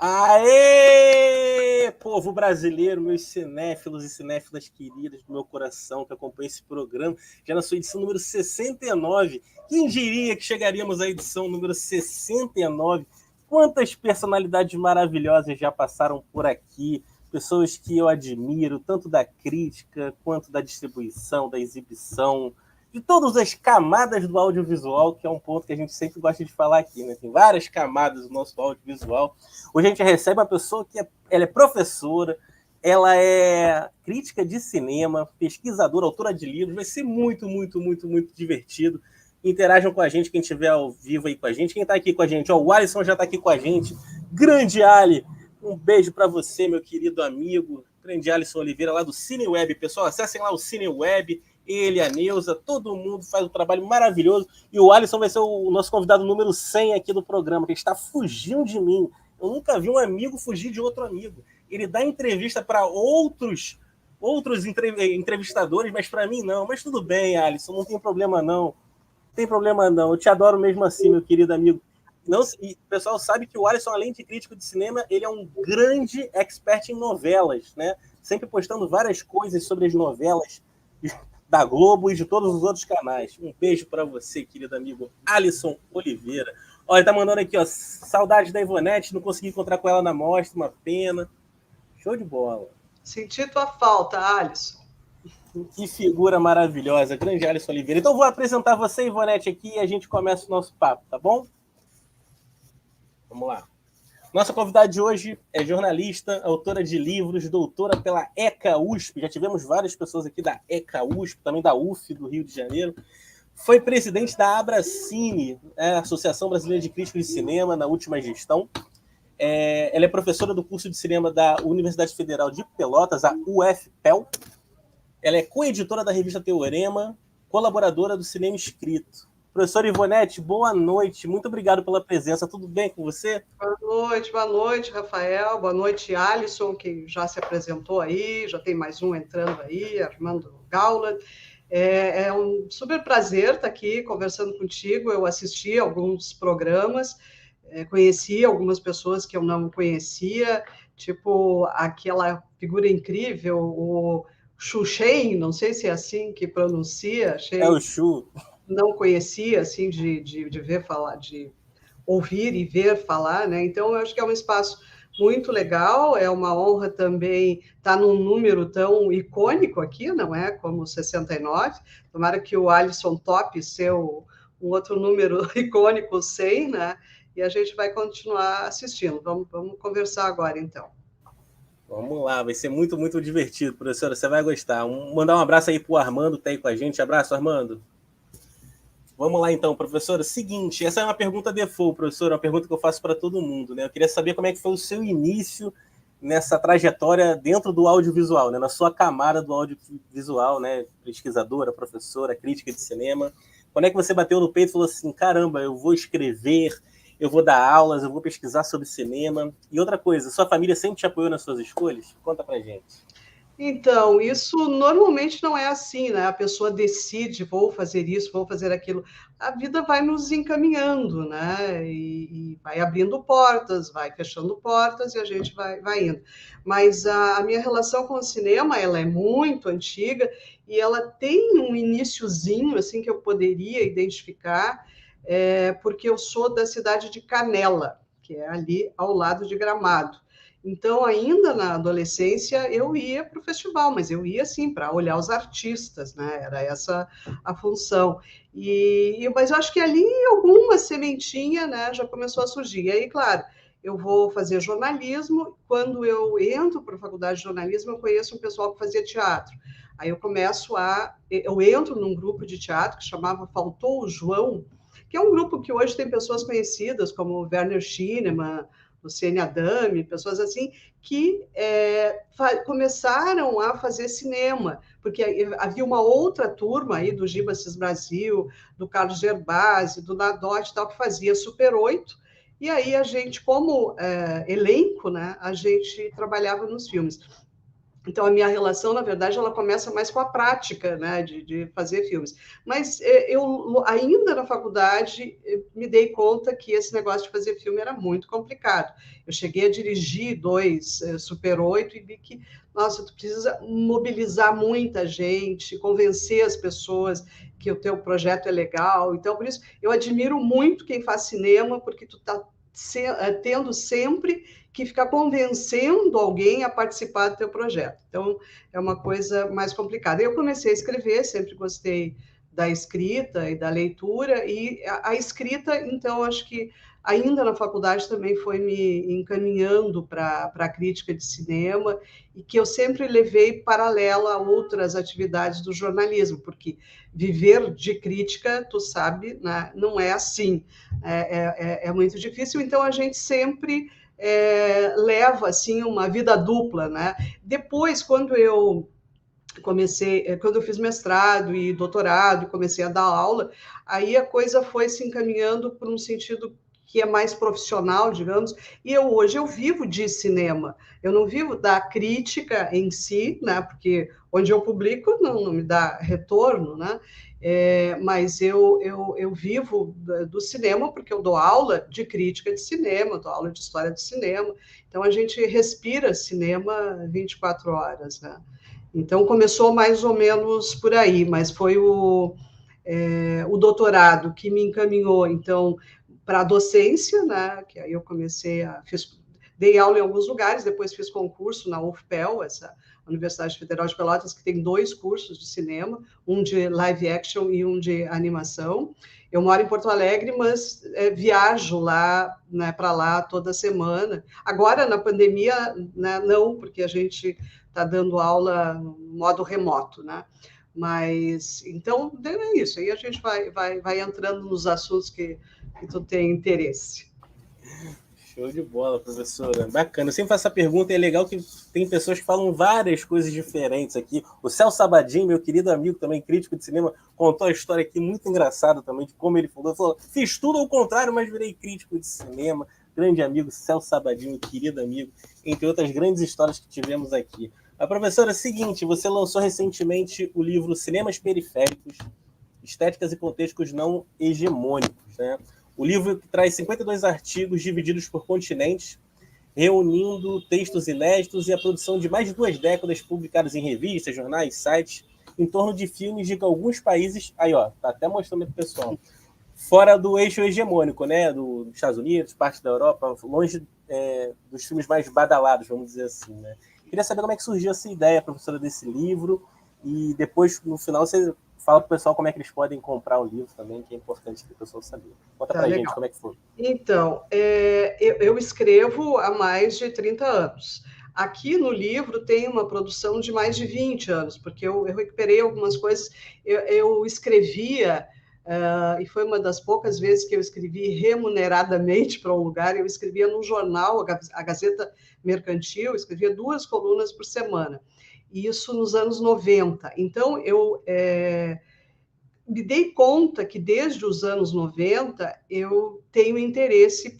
Aê! Povo brasileiro, meus cinéfilos e cinéfilas queridas do meu coração que acompanham esse programa, já na sua edição número 69. Quem diria que chegaríamos à edição número 69? Quantas personalidades maravilhosas já passaram por aqui, pessoas que eu admiro, tanto da crítica quanto da distribuição, da exibição, de todas as camadas do audiovisual, que é um ponto que a gente sempre gosta de falar aqui, né? Tem várias camadas do nosso audiovisual. Hoje a gente recebe uma pessoa que ela é professora, ela é crítica de cinema, pesquisadora, autora de livros. Vai ser muito, muito, muito, muito divertido. Interajam com a gente, quem estiver ao vivo aí com a gente. Quem está aqui com a gente? Ó, o Alisson já está aqui com a gente. Grande Ali, um beijo para você, meu querido amigo. Grande Alisson Oliveira, lá do CineWeb. Pessoal, acessem lá o CineWeb. Ele, a Neuza, todo mundo faz um trabalho maravilhoso. E o Alisson vai ser o nosso convidado número 100 aqui do programa, que está fugindo de mim. Eu nunca vi um amigo fugir de outro amigo. Ele dá entrevista para outros entrevistadores, mas para mim não. Mas tudo bem, Alisson, não tem problema não. Não tem problema não. Eu te adoro mesmo assim, meu querido amigo. Não, e o pessoal sabe que o Alisson, além de crítico de cinema, ele é um grande expert em novelas, né? Sempre postando várias coisas sobre as novelas da Globo e de todos os outros canais. Um beijo para você, querido amigo Alisson Oliveira. Olha, tá mandando aqui, ó, saudade da Ivonete, não consegui encontrar com ela na mostra, uma pena. Show de bola. Senti tua falta, Alisson. Que figura maravilhosa, grande Alisson Oliveira. Então vou apresentar você, Ivonete, aqui e a gente começa o nosso papo, tá bom? Vamos lá. Nossa convidada de hoje é jornalista, autora de livros, doutora pela ECA USP. Já tivemos várias pessoas aqui da ECA USP, também da UF do Rio de Janeiro. Foi presidente da Abracine, Associação Brasileira de Críticos de Cinema, na última gestão. Ela é professora do curso de cinema da Universidade Federal de Pelotas, a UFPEL. Ela é coeditora da revista Teorema, colaboradora do Cinema Escrito. Professora Ivonete, boa noite. Muito obrigado pela presença. Tudo bem com você? Boa noite, Rafael. Boa noite, Alisson, que já se apresentou aí. Já tem mais um entrando aí, Armando Gauland. É um super prazer estar aqui conversando contigo. Eu assisti alguns programas, conheci algumas pessoas que eu não conhecia, tipo aquela figura incrível, o Xu Shen, não sei se é assim que pronuncia. É o Xu. Não conhecia, assim, de ver falar, de ouvir e ver falar, né? Então, eu acho que é um espaço muito legal, é uma honra também estar num número tão icônico aqui, não é? Como 69. Tomara que o Alisson tope ser um outro número icônico, 100, né? E a gente vai continuar assistindo. Vamos conversar agora, então. Vamos lá, vai ser muito, muito divertido, professora, você vai gostar. Mandar um abraço aí pro Armando, que tá aí com a gente. Abraço, Armando. Vamos lá, então, professora. Seguinte, essa é uma pergunta default, professora, uma pergunta que eu faço para todo mundo, né? Eu queria saber como é que foi o seu início nessa trajetória dentro do audiovisual, né? Na sua camada do audiovisual, né? Pesquisadora, professora, crítica de cinema. Quando é que você bateu no peito e falou assim, caramba, eu vou escrever, eu vou dar aulas, eu vou pesquisar sobre cinema? E outra coisa, sua família sempre te apoiou nas suas escolhas? Conta pra gente. Então, isso normalmente não é assim, né? A pessoa decide, vou fazer isso, vou fazer aquilo. A vida vai nos encaminhando, né? E vai abrindo portas, vai fechando portas e a gente vai indo. Mas a minha relação com o cinema, ela é muito antiga e ela tem um iniciozinho, assim, que eu poderia identificar, porque eu sou da cidade de Canela, que é ali ao lado de Gramado. Então, ainda na adolescência, eu ia para o festival, mas eu ia, assim, para olhar os artistas, né? Era essa a função. Mas eu acho que ali alguma sementinha, né, já começou a surgir. E aí, claro, eu vou fazer jornalismo. Quando eu entro para a faculdade de jornalismo, eu conheço um pessoal que fazia teatro. Aí eu entro num grupo de teatro que chamava Faltou o João, que é um grupo que hoje tem pessoas conhecidas como Werner Schinemann, Luciene Adame, pessoas assim, que começaram a fazer cinema, porque havia uma outra turma aí do Giba Cis Brasil, do Carlos Gerbasi, do Nadotti, tal, que fazia Super 8, e aí a gente, como elenco, né, a gente trabalhava nos filmes. Então, a minha relação, na verdade, ela começa mais com a prática, né, de fazer filmes. Mas eu, ainda na faculdade, me dei conta que esse negócio de fazer filme era muito complicado. Eu cheguei a dirigir 2 Super 8 e vi que, nossa, tu precisa mobilizar muita gente, convencer as pessoas que o teu projeto é legal. Então, por isso, eu admiro muito quem faz cinema, porque tu está tendo sempre que ficar convencendo alguém a participar do teu projeto. Então, é uma coisa mais complicada. Eu comecei a escrever, sempre gostei da escrita e da leitura, e a escrita, então, acho que ainda na faculdade também foi me encaminhando para a crítica de cinema, e que eu sempre levei paralela a outras atividades do jornalismo, porque viver de crítica, tu sabe, né, não é assim, é muito difícil, então a gente sempre leva assim uma vida dupla, né? Depois, quando eu fiz mestrado e doutorado, comecei a dar aula, aí a coisa foi se encaminhando por um sentido que é mais profissional, digamos, e hoje eu vivo de cinema. Eu não vivo da crítica em si, né? Porque onde eu publico não me dá retorno, né? Mas eu vivo do cinema porque eu dou aula de crítica de cinema, dou aula de história de cinema, então a gente respira cinema 24 horas, né? Então começou mais ou menos por aí, mas foi o doutorado que me encaminhou, então, para a docência, né? Que aí eu dei aula em alguns lugares, depois fiz concurso na UFPEL, essa Universidade Federal de Pelotas, que tem 2 cursos de cinema, um de live action e um de animação. Eu moro em Porto Alegre, mas viajo lá, né, para lá toda semana. Agora, na pandemia, né, não, porque a gente está dando aula no modo remoto, né? Mas, então, é isso. Aí a gente vai entrando nos assuntos que tu tem interesse. Show de bola, professora. Bacana. Eu sempre faço essa pergunta e é legal que tem pessoas que falam várias coisas diferentes aqui. O Celso Sabadin, meu querido amigo, também crítico de cinema, contou a história aqui muito engraçada também, de como ele falou, fiz tudo ao contrário, mas virei crítico de cinema. Grande amigo, Celso Sabadin, meu querido amigo, entre outras grandes histórias que tivemos aqui. A professora, é o seguinte, você lançou recentemente o livro Cinemas Periféricos, Estéticas e Contextos Não Hegemônicos, né? O livro traz 52 artigos divididos por continentes, reunindo textos inéditos e a produção de mais de 2 décadas publicados em revistas, jornais, sites, em torno de filmes de alguns países, aí ó, tá até mostrando aqui, pessoal, fora do eixo hegemônico, né, dos Estados Unidos, parte da Europa, longe dos filmes mais badalados, vamos dizer assim, né. Queria saber como é que surgiu essa ideia, professora, desse livro, e depois, no final, você fala para o pessoal como é que eles podem comprar o livro também, que é importante que o pessoal saber. Conta para a gente como é que foi. Então, eu escrevo há mais de 30 anos. Aqui no livro tem uma produção de mais de 20 anos, porque eu recuperei algumas coisas. Eu escrevia, e foi uma das poucas vezes que eu escrevi remuneradamente para um lugar, eu escrevia num jornal, a Gazeta Mercantil, escrevia 2 colunas por semana. E isso nos anos 90. Então, eu me dei conta que desde os anos 90 eu tenho interesse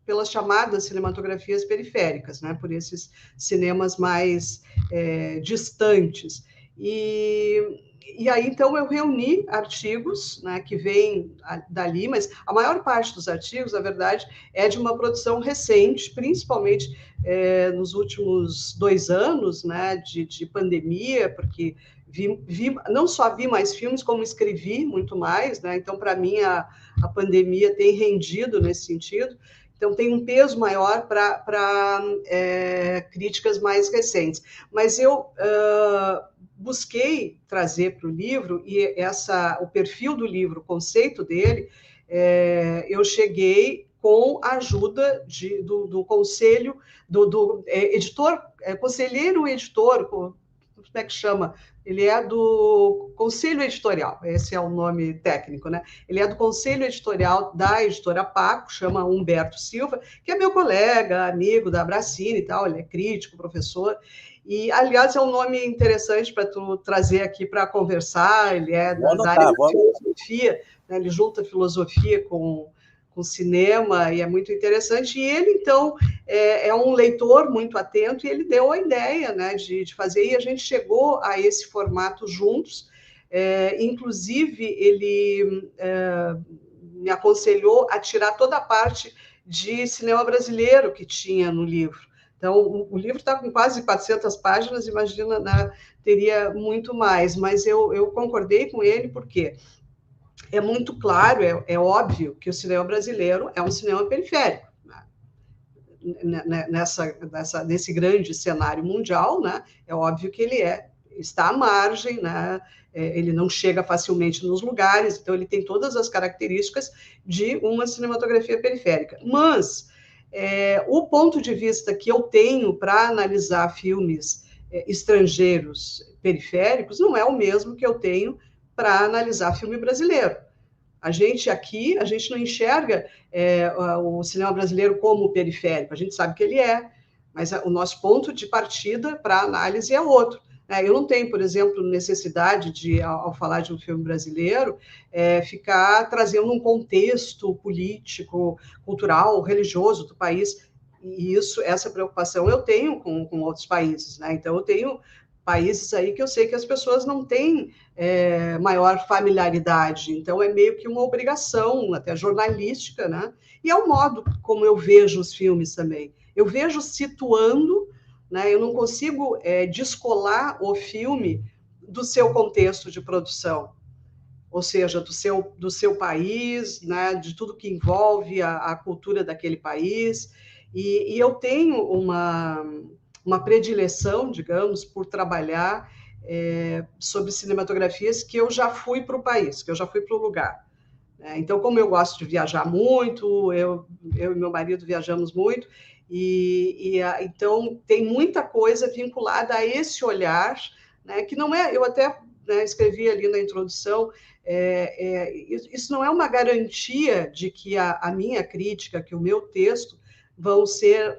pelas chamadas cinematografias periféricas, né? Por esses cinemas mais distantes. E aí, então, eu reuni artigos, né, que vêm dali, mas a maior parte dos artigos, na verdade, é de uma produção recente, principalmente nos últimos 2 anos, né, de pandemia, porque não só vi mais filmes, como escrevi muito mais, né? Então, para mim, a pandemia tem rendido nesse sentido. Então, tem um peso maior para críticas mais recentes. Mas eu busquei trazer para o livro, e o perfil do livro, o conceito dele, eu cheguei com a ajuda do conselho, do editor, conselheiro editor, como é que chama? Ele é do Conselho Editorial, esse é o nome técnico, né? Ele é do Conselho Editorial da Editora Paco, chama Humberto Silva, que é meu colega, amigo da Abracine e tal, ele é crítico, professor, e, aliás, é um nome interessante para tu trazer aqui para conversar, ele é da área da filosofia, né? Ele junta filosofia com com cinema, e é muito interessante. E ele, então, é um leitor muito atento, e ele deu a ideia, né, de fazer, e a gente chegou a esse formato juntos. Inclusive, ele me aconselhou a tirar toda a parte de cinema brasileiro que tinha no livro. Então, o livro está com quase 400 páginas, imagina, né, teria muito mais, mas eu concordei com ele, porque é muito claro, óbvio que o cinema brasileiro é um cinema periférico, né? Nesse grande cenário mundial, né? É óbvio que ele está à margem, né? Ele não chega facilmente nos lugares, então ele tem todas as características de uma cinematografia periférica. Mas o ponto de vista que eu tenho para analisar filmes estrangeiros periféricos não é o mesmo que eu tenho para analisar filme brasileiro. A gente aqui, a gente não enxerga o cinema brasileiro como periférico, a gente sabe que ele é, mas o nosso ponto de partida para análise é outro. Eu não tenho, por exemplo, necessidade de, ao falar de um filme brasileiro, ficar trazendo um contexto político, cultural, religioso do país, e essa preocupação eu tenho com outros países, né? Então, eu tenho países aí que eu sei que as pessoas não têm maior familiaridade, então é meio que uma obrigação, até jornalística, né? E é o modo como eu vejo os filmes também. Eu vejo situando, né? Eu não consigo descolar o filme do seu contexto de produção, ou seja, do seu país, né? De tudo que envolve a cultura daquele país, e eu tenho uma predileção, digamos, por trabalhar sobre cinematografias que eu já fui para o país, que eu já fui para o lugar. Então, como eu gosto de viajar muito, eu e meu marido viajamos muito, então tem muita coisa vinculada a esse olhar, né, que não é, eu até escrevi ali na introdução, isso não é uma garantia de que a minha crítica, que o meu texto vão ser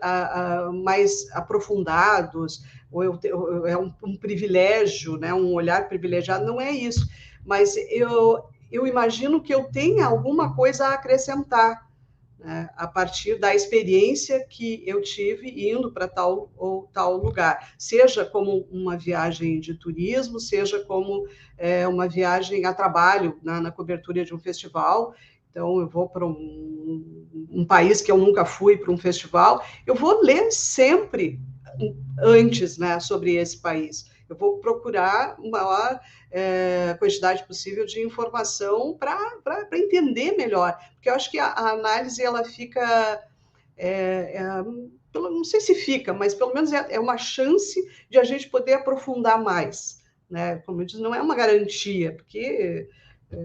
mais aprofundados, ou é um privilégio, né, um olhar privilegiado, não é isso. Mas eu imagino que eu tenha alguma coisa a acrescentar, né, a partir da experiência que eu tive indo para tal ou tal lugar, seja como uma viagem de turismo, seja como uma viagem a trabalho, na cobertura de um festival. Então, eu vou para um país que eu nunca fui para um festival, eu vou ler sempre antes, né, sobre esse país. Eu vou procurar uma maior quantidade possível de informação para entender melhor, porque eu acho que a análise ela fica, não sei se fica, mas pelo menos é uma chance de a gente poder aprofundar mais, né? Como eu disse, não é uma garantia, porque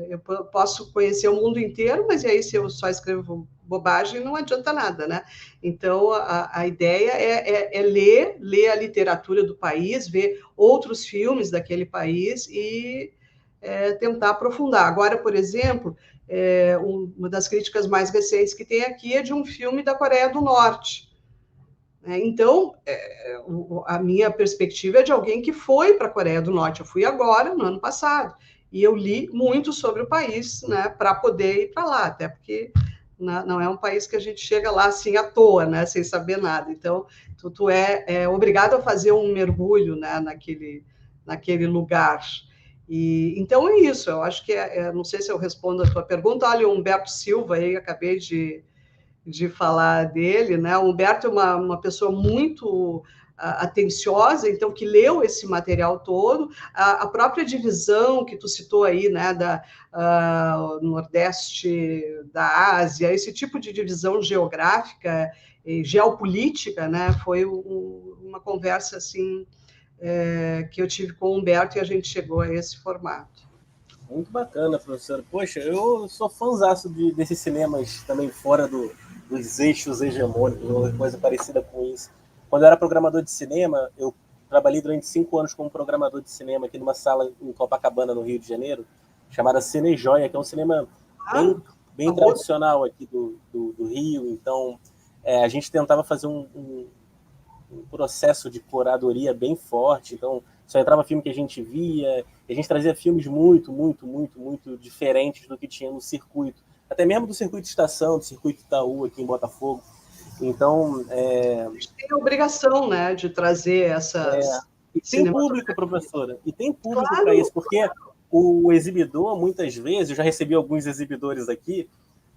eu posso conhecer o mundo inteiro, mas e aí se eu só escrevo bobagem, não adianta nada, né? Então, a ideia é ler a literatura do país, ver outros filmes daquele país e tentar aprofundar. Agora, por exemplo, uma das críticas mais recentes que tem aqui é de um filme da Coreia do Norte. Então, a minha perspectiva é de alguém que foi para a Coreia do Norte. Eu fui agora, no ano passado, e eu li muito sobre o país, né, para poder ir para lá, até porque não é um país que a gente chega lá assim à toa, né, sem saber nada. Então, tu é obrigado a fazer um mergulho, né, naquele lugar. Então é isso. Eu acho que não sei se eu respondo a tua pergunta. Olha, o Humberto Silva, aí acabei de falar dele, né? O Humberto é uma pessoa muito atenciosa, então, que leu esse material todo, a própria divisão que tu citou aí, né, Nordeste da Ásia, esse tipo de divisão geográfica e geopolítica, né, foi uma conversa, assim, que eu tive com o Humberto e a gente chegou a esse formato. Muito bacana, professora. Poxa, eu sou fãzaço desses cinemas também fora dos eixos hegemônicos, ou coisa parecida com isso. Quando eu era programador de cinema, eu trabalhei durante 5 anos como programador de cinema aqui numa sala em Copacabana, no Rio de Janeiro, chamada Cine Joia, que é um cinema bem tradicional aqui do Rio. Então, a gente tentava fazer um processo de curadoria bem forte. Então, só entrava filme que a gente via, e a gente trazia filmes muito, muito, muito, muito diferentes do que tinha no circuito. até mesmo do Circuito Estação, do Circuito Itaú aqui em Botafogo. Então, A gente tem a obrigação, né, de trazer essas e tem público, professora, e tem público claro, para isso, porque o exibidor, muitas vezes, eu já recebi alguns exibidores aqui,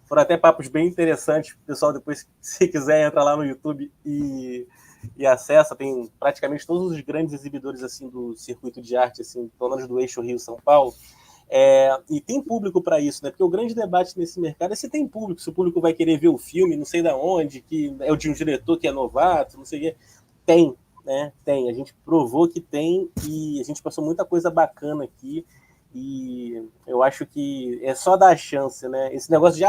foram até papos bem interessantes, o pessoal depois, se quiser, entra lá no YouTube e acessa, tem praticamente todos os grandes exibidores assim do circuito de arte, assim, pelo menos do eixo Rio-São Paulo, e tem público para isso, né? Porque o grande debate nesse mercado é se tem público, se o público vai querer ver o filme, não sei da onde, que é o de um diretor que é novato, não sei o quê. Tem, né? Tem. A gente provou que tem e a gente passou muita coisa bacana aqui e eu acho que é só dar a chance, né? Esse negócio de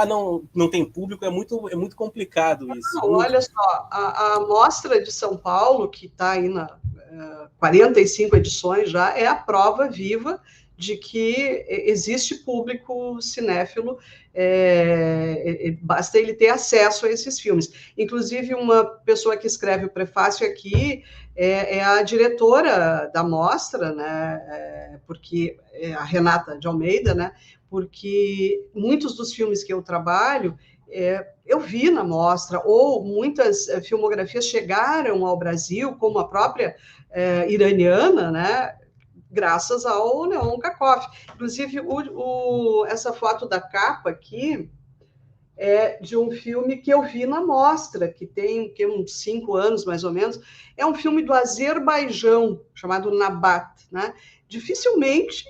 não tem público é muito complicado isso. Não, olha só, a Mostra de São Paulo, que está aí na 45 edições já, é a prova viva de que existe público cinéfilo, basta ele ter acesso a esses filmes. Inclusive, uma pessoa que escreve o prefácio aqui é a diretora da mostra, né, porque a Renata de Almeida, né, porque muitos dos filmes que eu trabalho eu vi na mostra, ou muitas filmografias chegaram ao Brasil, como a própria iraniana, né, graças ao Leon Kakoff. Inclusive, essa foto da capa aqui é de um filme que eu vi na mostra, que tem uns 5 anos, mais ou menos. É um filme do Azerbaijão, chamado Nabat. Né? Dificilmente,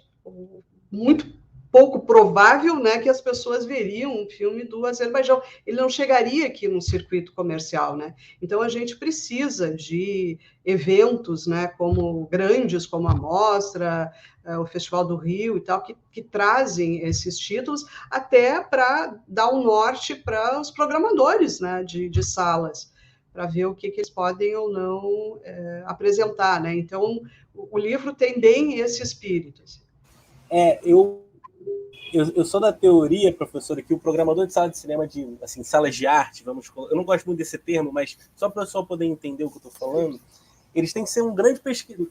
muito pouco provável, né, que as pessoas veriam um filme do Azerbaijão. Ele não chegaria aqui no circuito comercial, né? Então a gente precisa de eventos, né, como grandes, como a Mostra, o Festival do Rio e tal, que trazem esses títulos até para dar um norte para os programadores, né, de salas, para ver o que eles podem ou não apresentar, né? Então o livro tem bem esse espírito. Assim. Eu sou da teoria, professora, que o programador de sala de cinema, de assim, salas de arte, eu não gosto muito desse termo, mas só para o pessoal poder entender o que eu estou falando, eles têm que ser um grande pesquisador.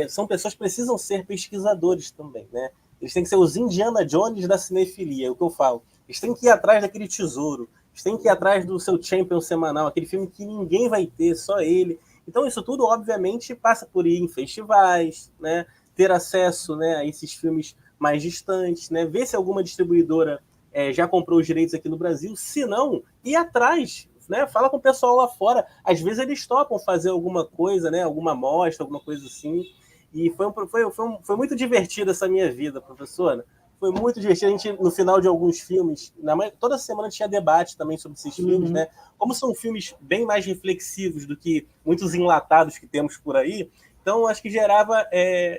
São pessoas que precisam ser pesquisadores também, né? Eles têm que ser os Indiana Jones da cinefilia, é o que eu falo. Eles têm que ir atrás daquele tesouro, eles têm que ir atrás do seu Champion semanal, aquele filme que ninguém vai ter, só ele. Então isso tudo, obviamente, passa por ir em festivais, né? Ter acesso, né, a esses filmes mais distantes, né? Ver se alguma distribuidora já comprou os direitos aqui no Brasil. Se não, ir atrás, né? Fala com o pessoal lá fora. Às vezes eles topam fazer alguma coisa, né? Alguma amostra, alguma coisa assim. E foi muito divertido essa minha vida, professora. Foi muito divertido. A gente, no final de alguns filmes, toda semana tinha debate também sobre esses filmes, né? Como são filmes bem mais reflexivos do que muitos enlatados que temos por aí, então, acho que gerava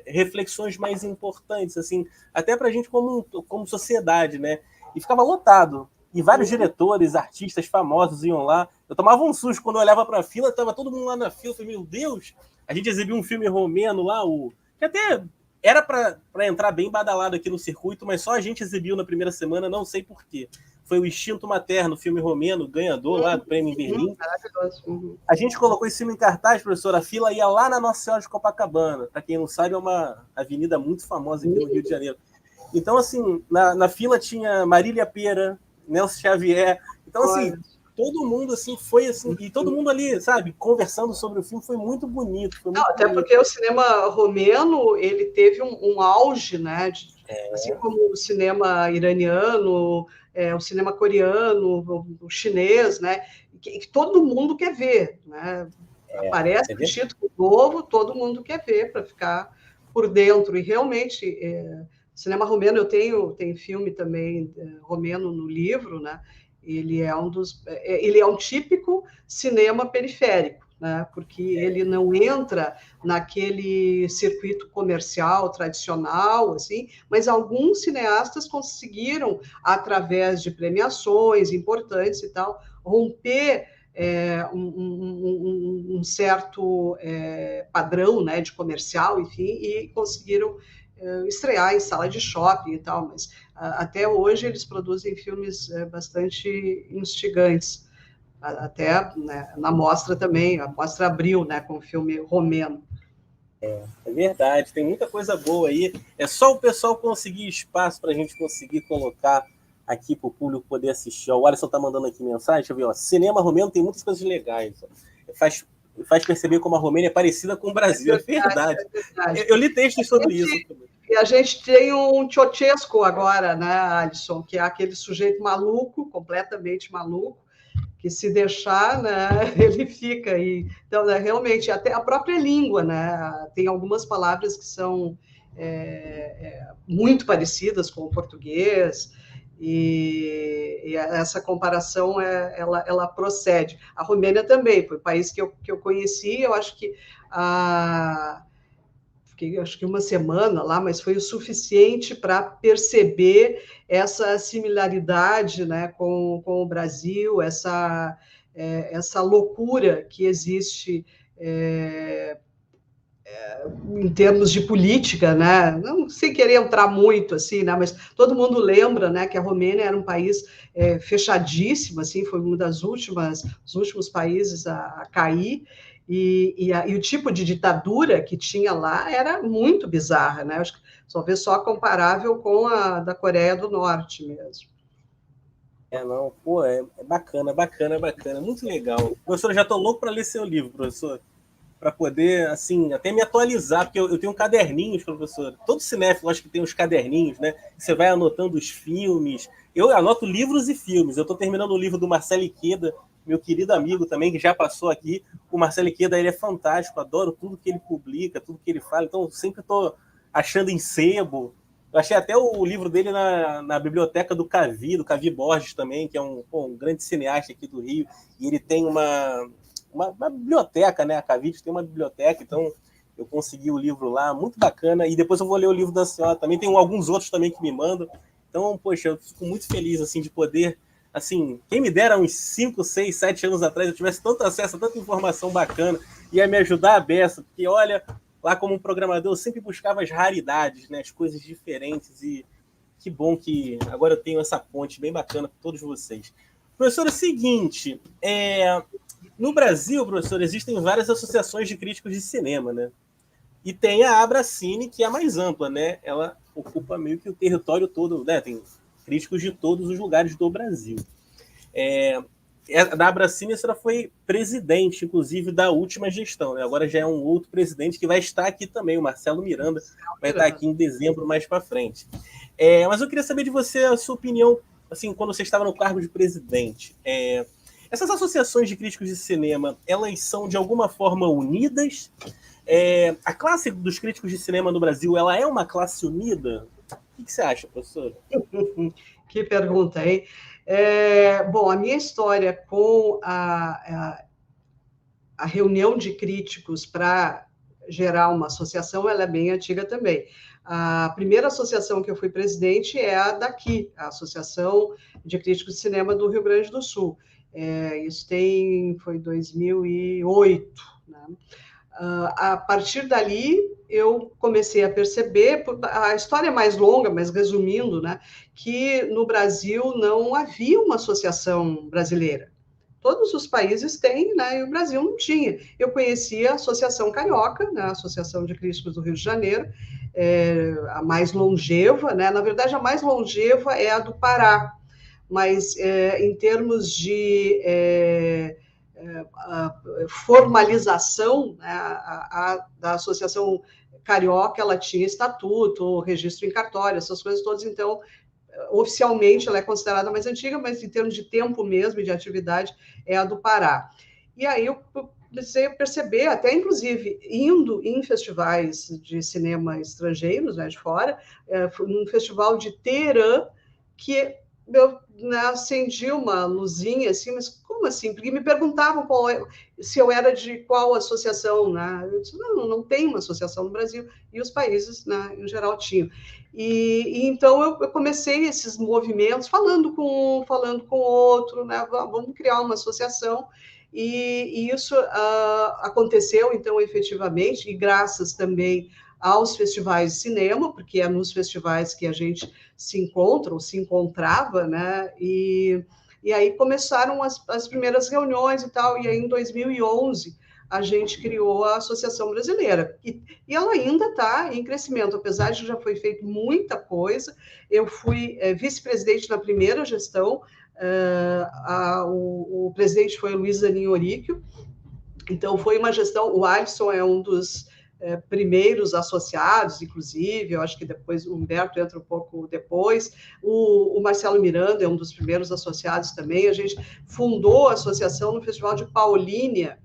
reflexões mais importantes, assim, até para a gente como sociedade, né? E ficava lotado. E vários diretores, artistas famosos iam lá. Eu tomava um susto quando eu olhava para a fila, estava todo mundo lá na fila. Eu falei, meu Deus! A gente exibiu um filme romeno lá, que até era para entrar bem badalado aqui no circuito, mas só a gente exibiu na primeira semana, não sei por quê. Foi o Instinto Materno, filme romeno, ganhador lá do prêmio em Berlim. A gente colocou esse filme em cartaz, professora, a fila ia lá na Nossa Senhora de Copacabana. Para quem não sabe, é uma avenida muito famosa aqui no Rio de Janeiro. Então, assim, na fila tinha Marília Pêra, Nelson Xavier. Então, assim, todo mundo assim foi assim, e todo mundo ali, sabe, conversando sobre o filme, foi muito bonito. Foi muito até porque o cinema romeno, ele teve um auge, né? Assim como o cinema iraniano, o cinema coreano, o chinês, né? Que todo mundo quer ver, né? Aparece um título novo, todo mundo quer ver para ficar por dentro. E realmente, cinema romeno, eu tenho filme também romeno no livro, né? Ele é um típico cinema periférico, né? Porque ele não entra naquele circuito comercial tradicional, assim, mas alguns cineastas conseguiram, através de premiações importantes e tal, romper um certo padrão, né, de comercial, enfim, e conseguiram estrear em sala de shopping e tal, mas até hoje eles produzem filmes bastante instigantes. Até né, na mostra também, a mostra abriu, né, com o filme romeno. É verdade, tem muita coisa boa aí. É só o pessoal conseguir espaço para a gente conseguir colocar aqui para o público poder assistir. Ó, o Alisson está mandando aqui mensagem, deixa eu ver. Ó. Cinema romeno tem muitas coisas legais. Ó. Faz perceber como a Romênia é parecida com o Brasil. É verdade. É verdade. Eu li textos sobre isso. E a gente tem um Ceausescu agora, né, Alisson, que é aquele sujeito maluco, completamente maluco, que se deixar, né, ele fica aí. Então, né, realmente, até a própria língua, né, tem algumas palavras que são muito parecidas com o português, e essa comparação ela procede. A Romênia também, foi o país que eu conheci, eu acho que fiquei acho que uma semana lá, mas foi o suficiente para perceber essa similaridade, né, com o Brasil, essa loucura que existe em termos de política, né? Não sem querer entrar muito assim, né? Mas todo mundo lembra, né, que a Romênia era um país fechadíssimo, assim, foi um dos últimos países a cair. E o tipo de ditadura que tinha lá era muito bizarra, né? Acho que só comparável com a da Coreia do Norte mesmo. Não, pô, é bacana, muito legal. Professor, eu já estou louco para ler seu livro, professor, para poder, assim, até me atualizar, porque eu tenho caderninhos, professor. Todo cinéfilo acho que tem uns caderninhos, né? Você vai anotando os filmes. Eu anoto livros e filmes. Eu estou terminando o livro do Marcelo Iqueda, meu querido amigo também, que já passou aqui. O Marcelo Iqueda, ele é fantástico, adoro tudo que ele publica, tudo que ele fala. Então, eu sempre estou achando em sebo. Eu achei até o livro dele na biblioteca do Cavi Borges também, que é um grande cineasta aqui do Rio. E ele tem uma biblioteca, né? A Cavite tem uma biblioteca, então eu consegui o livro lá, muito bacana. E depois eu vou ler o livro da senhora também. Tem alguns outros também que me mandam. Então, poxa, eu fico muito feliz, assim, de poder... Assim, quem me dera uns 5, 6, 7 anos atrás, eu tivesse tanto acesso a tanta informação bacana, ia me ajudar a beça, porque, olha, lá como um programador, eu sempre buscava as raridades, né? As coisas diferentes, e que bom que agora eu tenho essa ponte bem bacana com todos vocês. Professor, é o seguinte, no Brasil, professor, existem várias associações de críticos de cinema, né? E tem a Abracine, que é a mais ampla, né? Ela ocupa meio que o território todo, né? Tem críticos de todos os lugares do Brasil. Da Abracine, a senhora foi presidente, inclusive, da última gestão, né? Agora já é um outro presidente que vai estar aqui também, o Marcelo Miranda, vai estar aqui em dezembro, mais para frente. Mas eu queria saber de você a sua opinião, assim, quando você estava no cargo de presidente. Essas associações de críticos de cinema, elas são de alguma forma unidas? A classe dos críticos de cinema no Brasil, ela é uma classe unida? O que você acha, professor? Que pergunta, hein? Bom, a minha história com a reunião de críticos para gerar uma associação, ela é bem antiga também. A primeira associação que eu fui presidente é a daqui, a Associação de Críticos de Cinema do Rio Grande do Sul. Isso foi 2008, né? A partir dali, eu comecei a perceber, a história é mais longa, mas resumindo, né, que no Brasil não havia uma associação brasileira. Todos os países têm, né, e o Brasil não tinha. Eu conhecia a Associação Carioca, né, a Associação de Críticos do Rio de Janeiro, a mais longeva, né, na verdade, a mais longeva é a do Pará, mas em termos de a formalização, né, da Associação Carioca, ela tinha estatuto, registro em cartório, essas coisas todas, então, oficialmente ela é considerada mais antiga, mas em termos de tempo mesmo e de atividade, é a do Pará. E aí eu comecei a perceber, até inclusive indo em festivais de cinema estrangeiros, né, de fora, num festival de Teherã, que eu acendi uma luzinha assim, mas como assim? Porque me perguntavam se eu era de qual associação, né? Eu disse, não tem uma associação no Brasil, e os países, né, em geral, tinham. E então eu comecei esses movimentos falando com outro, né? Vamos criar uma associação, e isso aconteceu, então, efetivamente, e graças também aos festivais de cinema, porque é nos festivais que a gente se encontra, ou se encontrava, né? E aí começaram as primeiras reuniões e tal, e aí em 2011 a gente criou a Associação Brasileira. E ela ainda está em crescimento, apesar de já foi feito muita coisa. Eu fui vice-presidente na primeira gestão, o presidente foi o Luiz Zanin Oríquio, então foi uma gestão, o Alisson é um dos primeiros associados, inclusive, eu acho que depois o Humberto entra um pouco depois, o Marcelo Miranda é um dos primeiros associados também, a gente fundou a associação no Festival de Paulínia,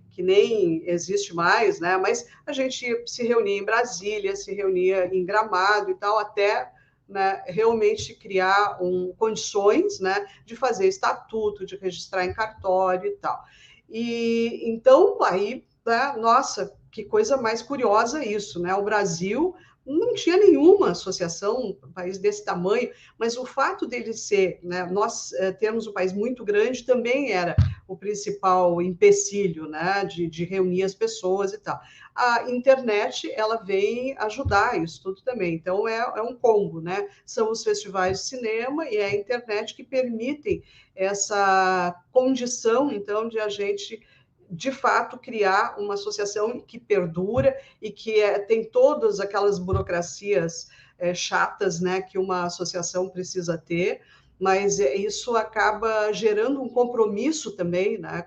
que nem existe mais, né? Mas a gente se reunia em Brasília, se reunia em Gramado e tal, até, né, realmente criar condições, né, de fazer estatuto, de registrar em cartório e tal. E então, aí, né, nossa, que coisa mais curiosa isso, né? O Brasil não tinha nenhuma associação, um país desse tamanho, mas o fato dele ser, né, nós termos um país muito grande também era o principal empecilho, né, de reunir as pessoas e tal. A internet, ela vem ajudar isso tudo também, então é um combo, né? São os festivais de cinema e a internet que permitem essa condição, então, de a gente de fato criar uma associação que perdura e que tem todas aquelas burocracias chatas, né, que uma associação precisa ter, mas isso acaba gerando um compromisso também, né,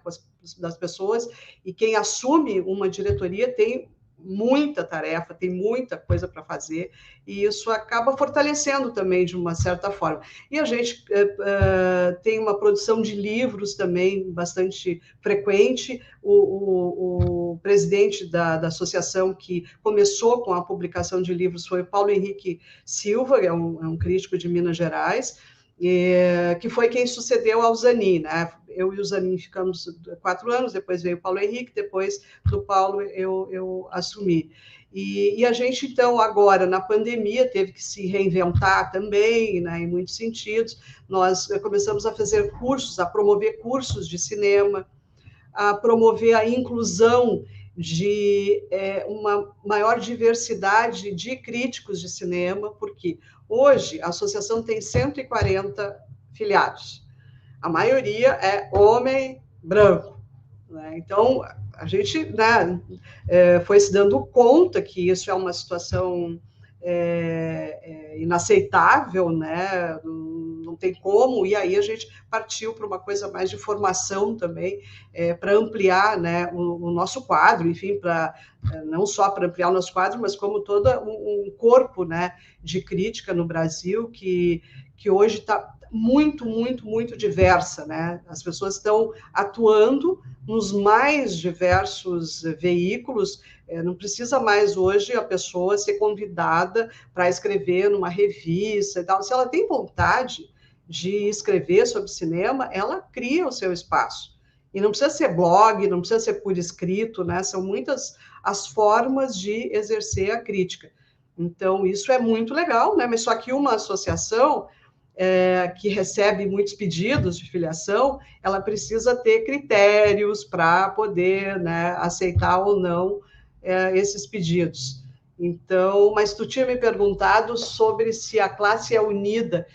das pessoas, e quem assume uma diretoria tem muita tarefa, tem muita coisa para fazer, e isso acaba fortalecendo também de uma certa forma. E a gente tem uma produção de livros também bastante frequente. O presidente da associação que começou com a publicação de livros foi o Paulo Henrique Silva, é um crítico de Minas Gerais, que foi quem sucedeu ao Zanin, né? Eu e o Zanin ficamos 4 anos, depois veio o Paulo Henrique, depois do Paulo eu assumi. E a gente, então, agora, na pandemia, teve que se reinventar também, né, em muitos sentidos. Nós começamos a fazer cursos, a promover cursos de cinema, a promover a inclusão de uma maior diversidade de críticos de cinema, porque hoje a associação tem 140 filiados. A maioria é homem branco, né? Então, a gente, né, foi se dando conta que isso é uma situação inaceitável, né? Não tem como, e aí a gente partiu para uma coisa mais de formação também, para ampliar, né, o nosso quadro, enfim, não só para ampliar o nosso quadro, mas como todo um corpo, né, de crítica no Brasil, que hoje está muito, muito, muito diversa, né? As pessoas estão atuando nos mais diversos veículos, não precisa mais hoje a pessoa ser convidada para escrever numa revista e tal. Se ela tem vontade de escrever sobre cinema, ela cria o seu espaço. E não precisa ser blog, não precisa ser por escrito, né? São muitas as formas de exercer a crítica. Então, isso é muito legal, né? Mas só que uma associação que recebe muitos pedidos de filiação, ela precisa ter critérios para poder, né, aceitar ou não esses pedidos. Então, mas tu tinha me perguntado sobre se a classe é unida.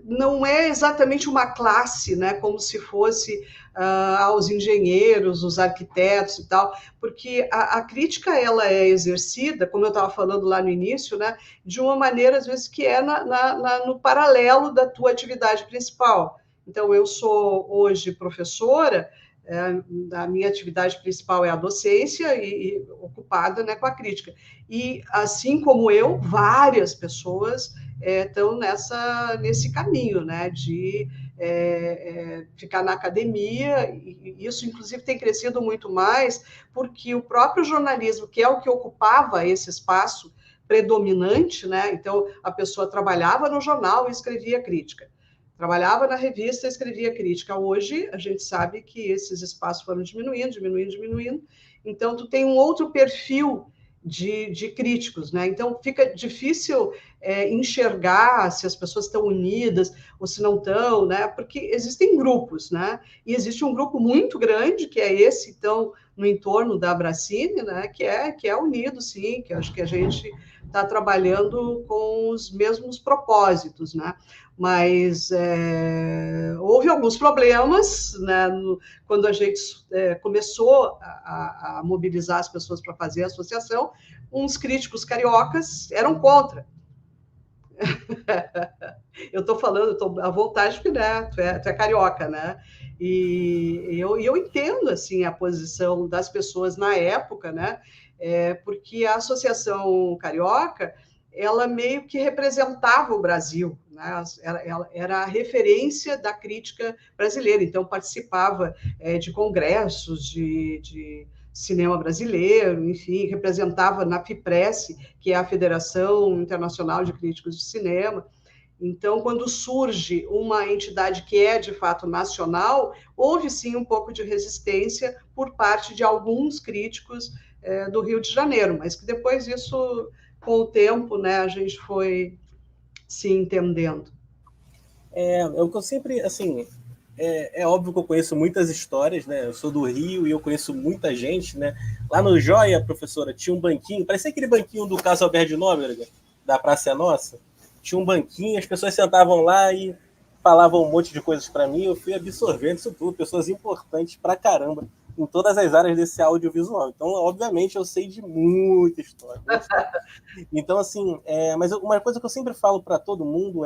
Não é exatamente uma classe, né, como se fosse aos engenheiros, os arquitetos e tal, porque a crítica ela é exercida, como eu estava falando lá no início, né, de uma maneira, às vezes, que é no paralelo da tua atividade principal. Então, eu sou hoje professora, a minha atividade principal é a docência e ocupada, né, com a crítica. E, assim como eu, várias pessoas estão nesse caminho, né, de ficar na academia, e isso, inclusive, tem crescido muito mais, porque o próprio jornalismo, que é o que ocupava esse espaço predominante, né, então a pessoa trabalhava no jornal e escrevia crítica, trabalhava na revista e escrevia crítica. Hoje, a gente sabe que esses espaços foram diminuindo, então tu tem um outro perfil de críticos, né? Então fica difícil enxergar se as pessoas estão unidas ou se não estão, né? Porque existem grupos, né? E existe um grupo muito grande que é esse, então, no entorno da Abracine, né? Que é unido, sim, que acho que a gente está trabalhando com os mesmos propósitos, né? Mas houve alguns problemas, né, quando a gente começou a mobilizar as pessoas para fazer a associação. Uns críticos cariocas eram contra. Eu estou falando, estou à vontade, porque né, tu é carioca, né? E eu entendo assim a posição das pessoas na época, né? Porque a Associação Carioca, ela meio que representava o Brasil, né? Ela era a referência da crítica brasileira, então participava de congressos de cinema brasileiro, enfim, representava na FIPRES, que é a Federação Internacional de Críticos de Cinema. Então, quando surge uma entidade que é de fato nacional, houve sim um pouco de resistência por parte de alguns críticos do Rio de Janeiro, mas que depois isso, com o tempo, né, a gente foi se entendendo. É o que eu sempre, assim, é óbvio que eu conheço muitas histórias, né? Eu sou do Rio e eu conheço muita gente, né? Lá no Joia, professora, tinha um banquinho, parecia aquele banquinho do Caso Alberto de Nóbrega, da Praça é Nossa. Tinha um banquinho, as pessoas sentavam lá e falavam um monte de coisas para mim, eu fui absorvendo isso tudo, pessoas importantes pra caramba em todas as áreas desse audiovisual. Então, obviamente, eu sei de muita história. Então, assim, mas uma coisa que eu sempre falo para todo mundo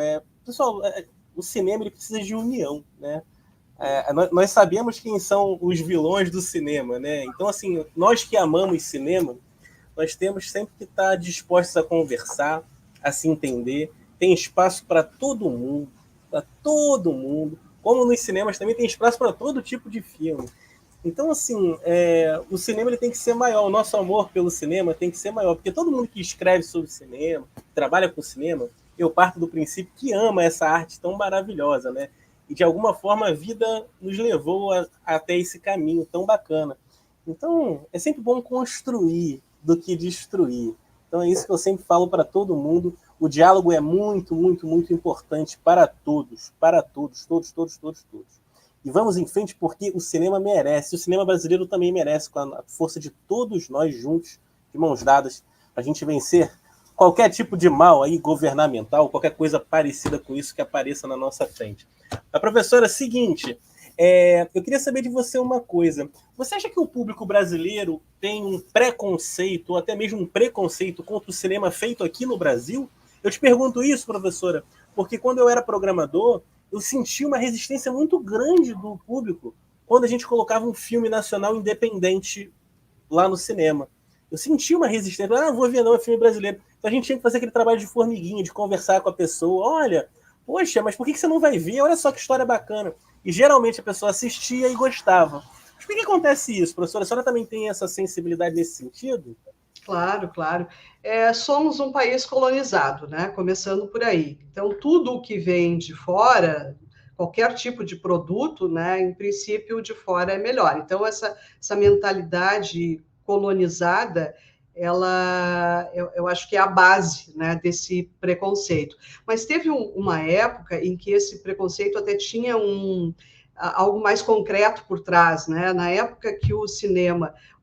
pessoal, o cinema ele precisa de união, né? Nós sabemos quem são os vilões do cinema, né? Então, assim, nós que amamos cinema, nós temos sempre que estar dispostos a conversar, a se entender. Tem espaço para todo mundo, para todo mundo. Como nos cinemas também tem espaço para todo tipo de filme. Então, assim, o cinema ele tem que ser maior. O nosso amor pelo cinema tem que ser maior. Porque todo mundo que escreve sobre cinema, trabalha com cinema, eu parto do princípio que ama essa arte tão maravilhosa, né? E, de alguma forma, a vida nos levou até esse caminho tão bacana. Então, é sempre bom construir do que destruir. Então, é isso que eu sempre falo para todo mundo. O diálogo é muito, muito, muito importante para todos. Para todos, todos, todos, todos, todos. E vamos em frente porque o cinema merece. O cinema brasileiro também merece, com a força de todos nós juntos, de mãos dadas, para a gente vencer qualquer tipo de mal aí governamental, qualquer coisa parecida com isso que apareça na nossa frente. A professora, seguinte, eu queria saber de você uma coisa. Você acha que o público brasileiro tem um preconceito, ou até mesmo um preconceito contra o cinema feito aqui no Brasil? Eu te pergunto isso, professora, porque quando eu era programador, eu senti uma resistência muito grande do público quando a gente colocava um filme nacional independente lá no cinema. Eu senti uma resistência. Não vou ver não, é filme brasileiro. Então a gente tinha que fazer aquele trabalho de formiguinha, de conversar com a pessoa. Olha, poxa, mas por que você não vai ver? Olha só que história bacana. E geralmente a pessoa assistia e gostava. Mas por que acontece isso, professora? A senhora também tem essa sensibilidade nesse sentido? Claro, claro. Somos um país colonizado, né? Começando por aí. Então, tudo o que vem de fora, qualquer tipo de produto, né? Em princípio, de fora é melhor. Então, essa mentalidade colonizada, eu acho que é a base, né, desse preconceito. Mas teve uma época em que esse preconceito até tinha algo mais concreto por trás, né? Na época que o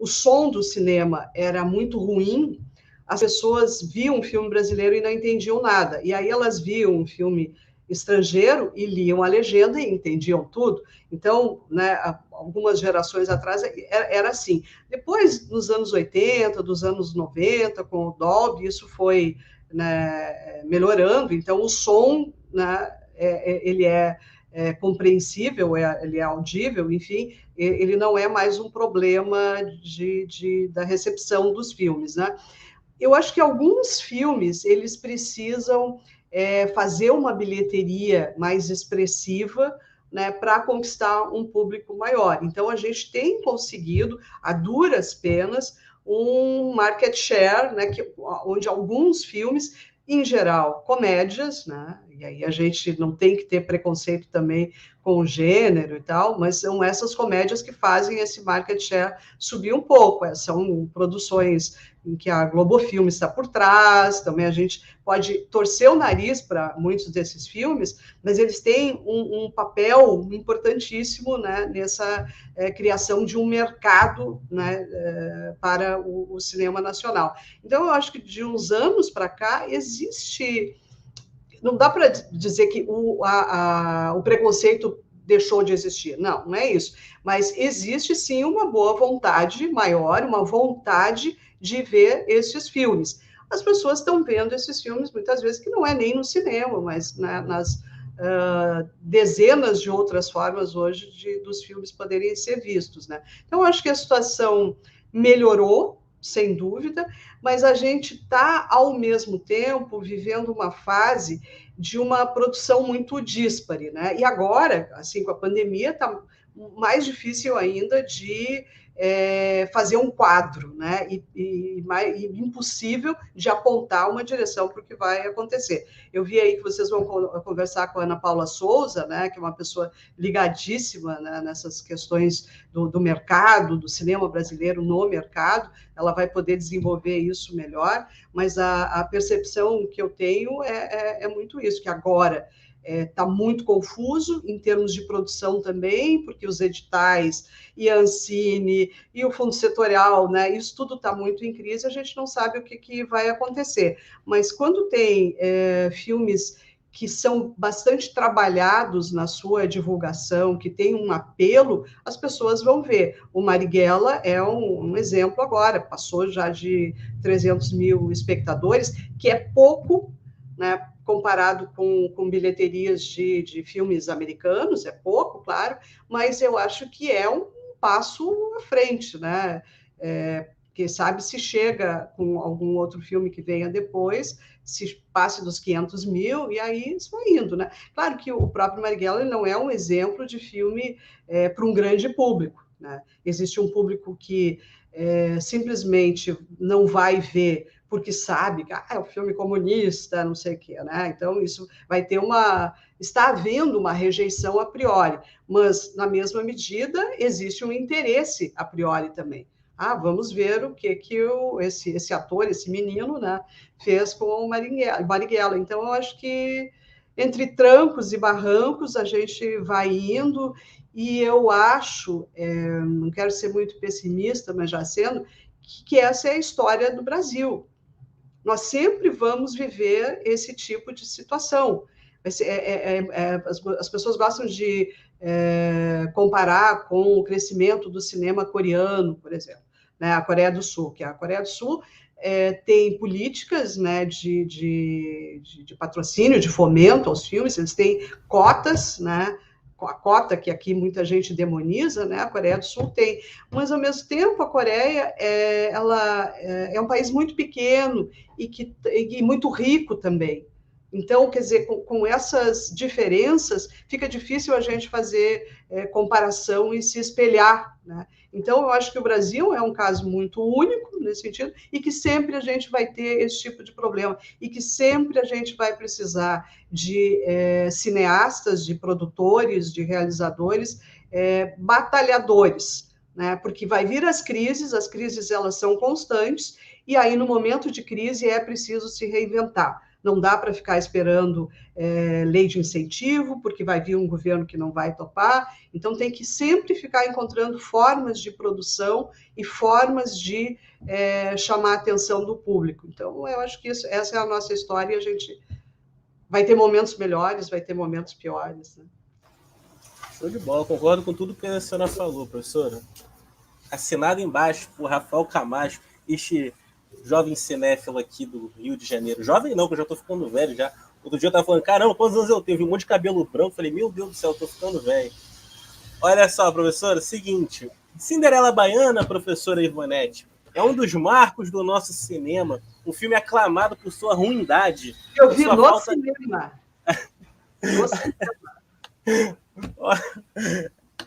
som do cinema era muito ruim, as pessoas viam um filme brasileiro e não entendiam nada. E aí elas viam um filme estrangeiro e liam a legenda e entendiam tudo. Então, né, algumas gerações atrás era assim. Depois, nos anos 80, dos anos 90, com o Dolby, isso foi, né, melhorando. Então, o som, né, ele é compreensível, ele é audível, enfim, ele não é mais um problema da recepção dos filmes, né? Eu acho que alguns filmes, eles precisam fazer uma bilheteria mais expressiva, né, para conquistar um público maior. Então, a gente tem conseguido, a duras penas, um market share, né, onde alguns filmes, em geral, comédias, né, e aí a gente não tem que ter preconceito também com o gênero e tal, mas são essas comédias que fazem esse market share subir um pouco. São produções em que a Globo Filme está por trás, também a gente pode torcer o nariz para muitos desses filmes, mas eles têm um papel importantíssimo, né, nessa criação de um mercado, né, para o cinema nacional. Então, eu acho que de uns anos para cá existe não dá para dizer que o preconceito deixou de existir. Não, não é isso. Mas existe sim uma boa vontade maior, uma vontade de ver esses filmes. As pessoas estão vendo esses filmes muitas vezes que não é nem no cinema, mas nas dezenas de outras formas hoje dos filmes poderem ser vistos, né? Então, acho que a situação melhorou, sem dúvida, mas a gente está, ao mesmo tempo, vivendo uma fase de uma produção muito díspare, né? E agora, assim, com a pandemia, está mais difícil ainda de fazer um quadro, né? E impossível de apontar uma direção para o que vai acontecer. Eu vi aí que vocês vão conversar com a Ana Paula Souza, né? Que é uma pessoa ligadíssima, né, nessas questões do mercado, do cinema brasileiro no mercado. Ela vai poder desenvolver isso melhor, mas a percepção que eu tenho é muito isso, que agora está muito confuso em termos de produção também, porque os editais e a Ancine e o Fundo Setorial, né, isso tudo está muito em crise, a gente não sabe o que vai acontecer. Mas quando tem filmes que são bastante trabalhados na sua divulgação, que tem um apelo, as pessoas vão ver. O Marighella é um exemplo agora, passou já de 300 mil espectadores, que é pouco, né, comparado com bilheterias de filmes americanos, é pouco, claro, mas eu acho que é um passo à frente, né? Quem sabe se chega com algum outro filme que venha depois, se passe dos 500 mil, e aí isso vai indo, né? Claro que o próprio Marighella não é um exemplo de filme para um grande público, né? Existe um público que simplesmente não vai ver porque sabe que é um filme comunista, não sei o quê, né? Então, isso vai ter está havendo uma rejeição a priori, mas, na mesma medida, existe um interesse a priori também. Vamos ver o que esse ator, esse menino, né, fez com o Marighella. Então, eu acho que entre trancos e barrancos a gente vai indo, e eu acho, não quero ser muito pessimista, mas já sendo, que essa é a história do Brasil. Nós sempre vamos viver esse tipo de situação. As pessoas gostam de comparar com o crescimento do cinema coreano, por exemplo, né? A Coreia do Sul, que a Coreia do Sul tem políticas, né, de patrocínio, de fomento aos filmes, eles têm cotas, né? A cota que aqui muita gente demoniza, né? A Coreia do Sul tem, mas ao mesmo tempo a Coreia ela é um país muito pequeno e muito rico também. Então, quer dizer, com essas diferenças, fica difícil a gente fazer comparação e se espelhar, né? Então, eu acho que o Brasil é um caso muito único nesse sentido e que sempre a gente vai ter esse tipo de problema e que sempre a gente vai precisar de cineastas, de produtores, de realizadores, batalhadores, né? Porque vai vir as crises elas são constantes e aí no momento de crise é preciso se reinventar. Não dá para ficar esperando lei de incentivo, porque vai vir um governo que não vai topar. Então, tem que sempre ficar encontrando formas de produção e formas de chamar a atenção do público. Então, eu acho que essa é a nossa história e a gente vai ter momentos melhores, vai ter momentos piores, né? Show de bola, concordo com tudo que a senhora falou, professora. Assinado embaixo por Rafael Camacho, este jovem cinéfilo aqui do Rio de Janeiro. Jovem não, porque eu já tô ficando velho já. Outro dia eu tava falando, caramba, quantos anos eu tenho? Vi um monte de cabelo branco. Falei, meu Deus do céu, eu tô ficando velho. Olha só, professora, seguinte. Cinderela Baiana, professora Ivonete, é um dos marcos do nosso cinema. Um filme aclamado por sua ruindade. Eu vi no cinema. No cinema.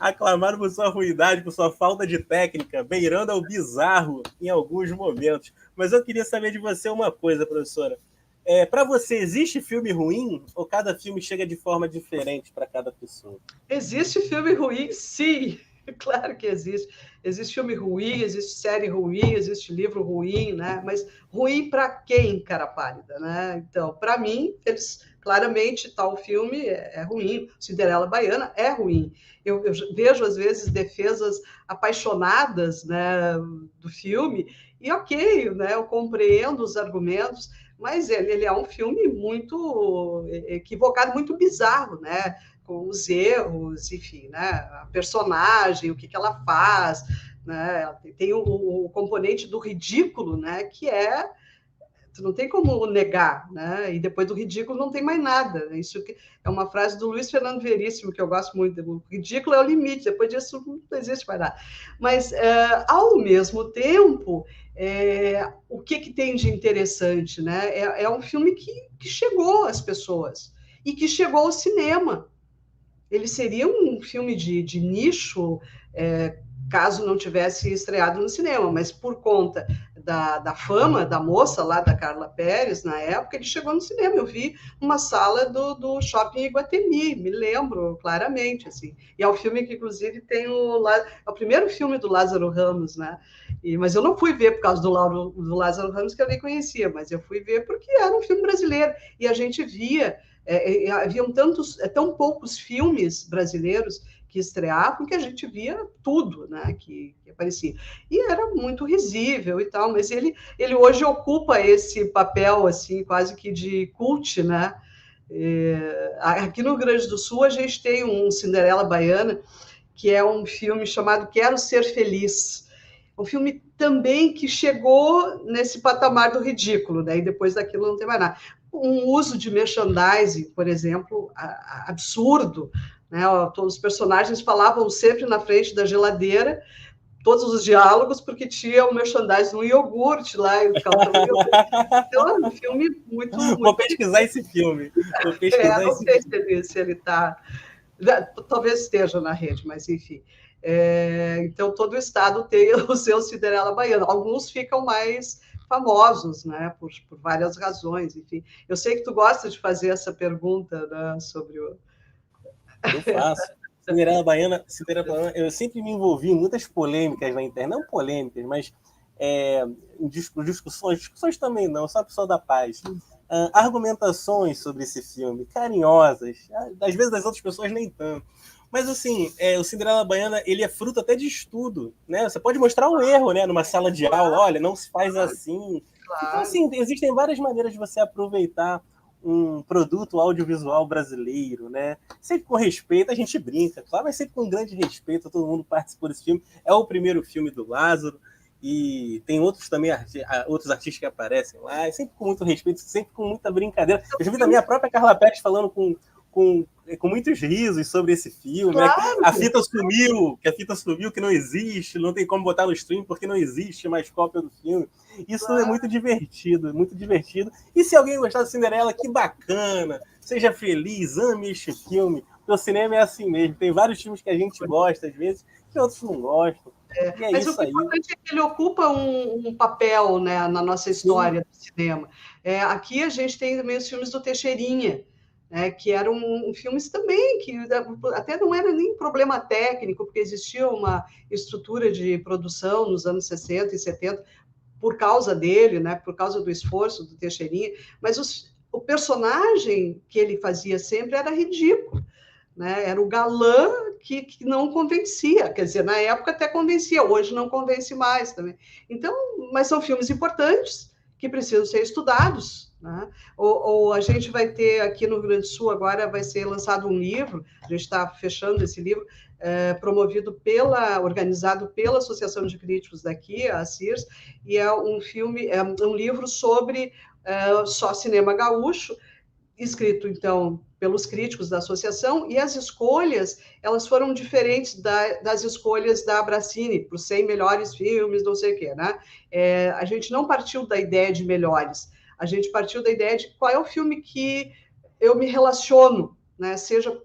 Aclamado por sua ruindade, por sua falta de técnica, beirando ao bizarro em alguns momentos. Mas eu queria saber de você uma coisa, professora. Para você, existe filme ruim ou cada filme chega de forma diferente para cada pessoa? Existe filme ruim, sim. Claro que existe. Existe filme ruim, existe série ruim, existe livro ruim, né? Mas ruim para quem, cara pálida, né? Então, para mim, eles claramente tal filme é ruim. Cinderela Baiana é ruim. Eu vejo às vezes defesas apaixonadas, né, do filme e ok, né? Eu compreendo os argumentos, Mas ele é um filme muito equivocado, muito bizarro, né? Com os erros, enfim, né? A personagem, o que ela faz, né? Tem o componente do ridículo, né? Que tu não tem como negar, né? E depois do ridículo não tem mais nada. Isso é uma frase do Luiz Fernando Veríssimo, que eu gosto muito. O ridículo é o limite, depois disso não existe mais nada. Mas, ao mesmo tempo, o que tem de interessante, né? É um filme que chegou às pessoas e que chegou ao cinema. Ele seria um filme de nicho, caso não tivesse estreado no cinema, mas por conta da fama da moça lá, da Carla Pérez, na época, ele chegou no cinema. Eu vi uma sala do Shopping Iguatemi, me lembro claramente, assim. E é um filme que, inclusive, é o primeiro filme do Lázaro Ramos, né? Mas eu não fui ver por causa do Lázaro Ramos, que eu nem conhecia, mas eu fui ver porque era um filme brasileiro, e a gente via haviam tão poucos filmes brasileiros que estreavam que a gente via tudo, né, que aparecia. E era muito risível e tal, mas ele hoje ocupa esse papel assim quase que de cult, né? Aqui no Rio Grande do Sul a gente tem um Cinderela Baiana, que é um filme chamado Quero Ser Feliz. Um filme também que chegou nesse patamar do ridículo, né? E depois daquilo não tem mais nada. Um uso de merchandising, por exemplo, absurdo, né? Todos os personagens falavam sempre na frente da geladeira, todos os diálogos, porque tinha o merchandising no iogurte lá. Então, é um filme muito... Vou pesquisar esse filme. Vou pesquisar não sei se ele está... Talvez esteja na rede, mas enfim. Então, todo o estado tem o seu Cinderela Baiana. Alguns ficam mais famosos, né, por várias razões. Enfim, eu sei que tu gosta de fazer essa pergunta, né, sobre o... Eu faço. Cinderela Baiana, eu sempre me envolvi em muitas polêmicas na internet, não polêmicas, mas discussões também não, sou a pessoa da paz. Argumentações sobre esse filme, carinhosas, às vezes das outras pessoas nem tanto. Mas, assim, o Cinderela Baiana, ele é fruto até de estudo, né? Você pode mostrar um erro, né? Numa sala de aula, olha, não se faz assim. Claro. Então, assim, existem várias maneiras de você aproveitar um produto audiovisual brasileiro, né? Sempre com respeito, a gente brinca, claro, mas sempre com grande respeito, todo mundo participou desse filme. É o primeiro filme do Lázaro, e tem outros também, outros artistas que aparecem lá, sempre com muito respeito, sempre com muita brincadeira. Eu já vi da minha própria Carla Pérez falando com muitos risos sobre esse filme, claro. Né? A fita sumiu, que não existe, não tem como botar no stream porque não existe mais cópia do filme. Isso claro. É muito divertido, muito divertido. E se alguém gostar do Cinderela, que bacana, seja feliz, ame este filme. O cinema é assim mesmo, tem vários filmes que a gente gosta, às vezes, que outros não gostam. Mas o importante é que ele ocupa um papel, né, na nossa história do cinema. Aqui a gente tem também os filmes do Teixeirinha, né, que eram filmes também que até não era nem problema técnico, porque existia uma estrutura de produção nos anos 60 e 70 por causa dele, né, por causa do esforço do Teixeirinha, mas o personagem que ele fazia sempre era ridículo. Né? Era o galã que não convencia, quer dizer, na época até convencia, hoje não convence mais também. Então, mas são filmes importantes que precisam ser estudados. Né? Ou a gente vai ter aqui no Rio Grande do Sul, agora vai ser lançado um livro, a gente está fechando esse livro, organizado pela Associação de Críticos daqui, a CIRS, e é um livro sobre só cinema gaúcho, escrito, então, pelos críticos da associação, e as escolhas, elas foram diferentes das escolhas da Abracine, para os 100 melhores filmes, não sei o quê, né? A gente não partiu da ideia de melhores, a gente partiu da ideia de qual é o filme que eu me relaciono, né? Seja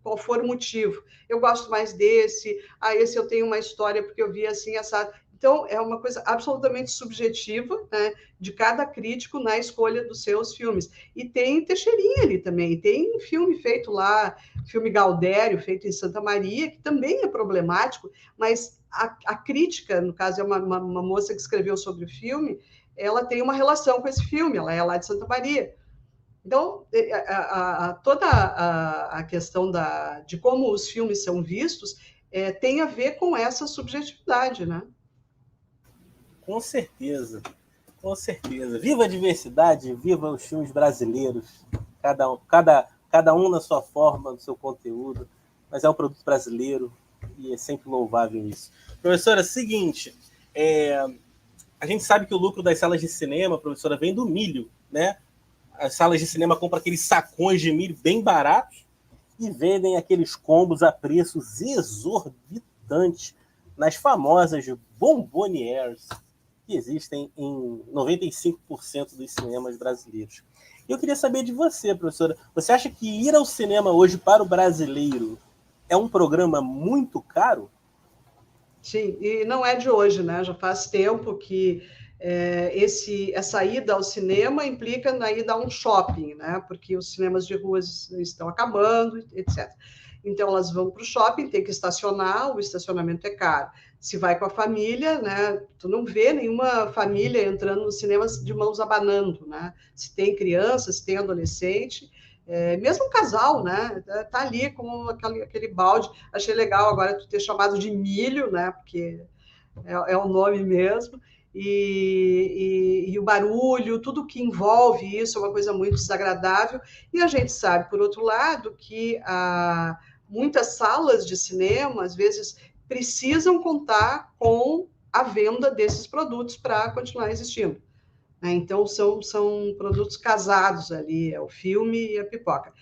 qual for o motivo. Eu gosto mais desse, esse eu tenho uma história porque eu vi assim, essa... Então, é uma coisa absolutamente subjetiva, né, de cada crítico na escolha dos seus filmes. E tem Teixeirinha ali também. Tem um filme feito lá, filme Gaudério, feito em Santa Maria, que também é problemático, mas a crítica, no caso, é uma moça que escreveu sobre o filme, ela tem uma relação com esse filme, ela é lá de Santa Maria. Então, toda a questão de como os filmes são vistos tem a ver com essa subjetividade, né? Com certeza. Com certeza. Viva a diversidade, viva os filmes brasileiros. Cada um na sua forma, no seu conteúdo. Mas é um produto brasileiro e é sempre louvável isso. Professora, seguinte, a gente sabe que o lucro das salas de cinema, professora, vem do milho, né? As salas de cinema compram aqueles sacões de milho bem baratos e vendem aqueles combos a preços exorbitantes nas famosas bombonières que existem em 95% dos cinemas brasileiros. Eu queria saber de você, professora. Você acha que ir ao cinema hoje para o brasileiro é um programa muito caro? Sim, e não é de hoje, né? Já faz tempo que essa ida ao cinema implica na ida a um shopping, né? Porque os cinemas de ruas estão acabando, etc. Então elas vão para o shopping, tem que estacionar, o estacionamento é caro. Se vai com a família, né? Tu não vê nenhuma família entrando nos cinemas de mãos abanando, né? Se tem criança, se tem adolescente, mesmo um casal, né? Tá ali com aquele balde. Achei legal agora tu ter chamado de milho, né? Porque é o nome mesmo. E o barulho, tudo que envolve isso é uma coisa muito desagradável. E a gente sabe, por outro lado, que muitas salas de cinema, às vezes, precisam contar com a venda desses produtos para continuar existindo. Então, são produtos casados ali, é o filme e a pipoca.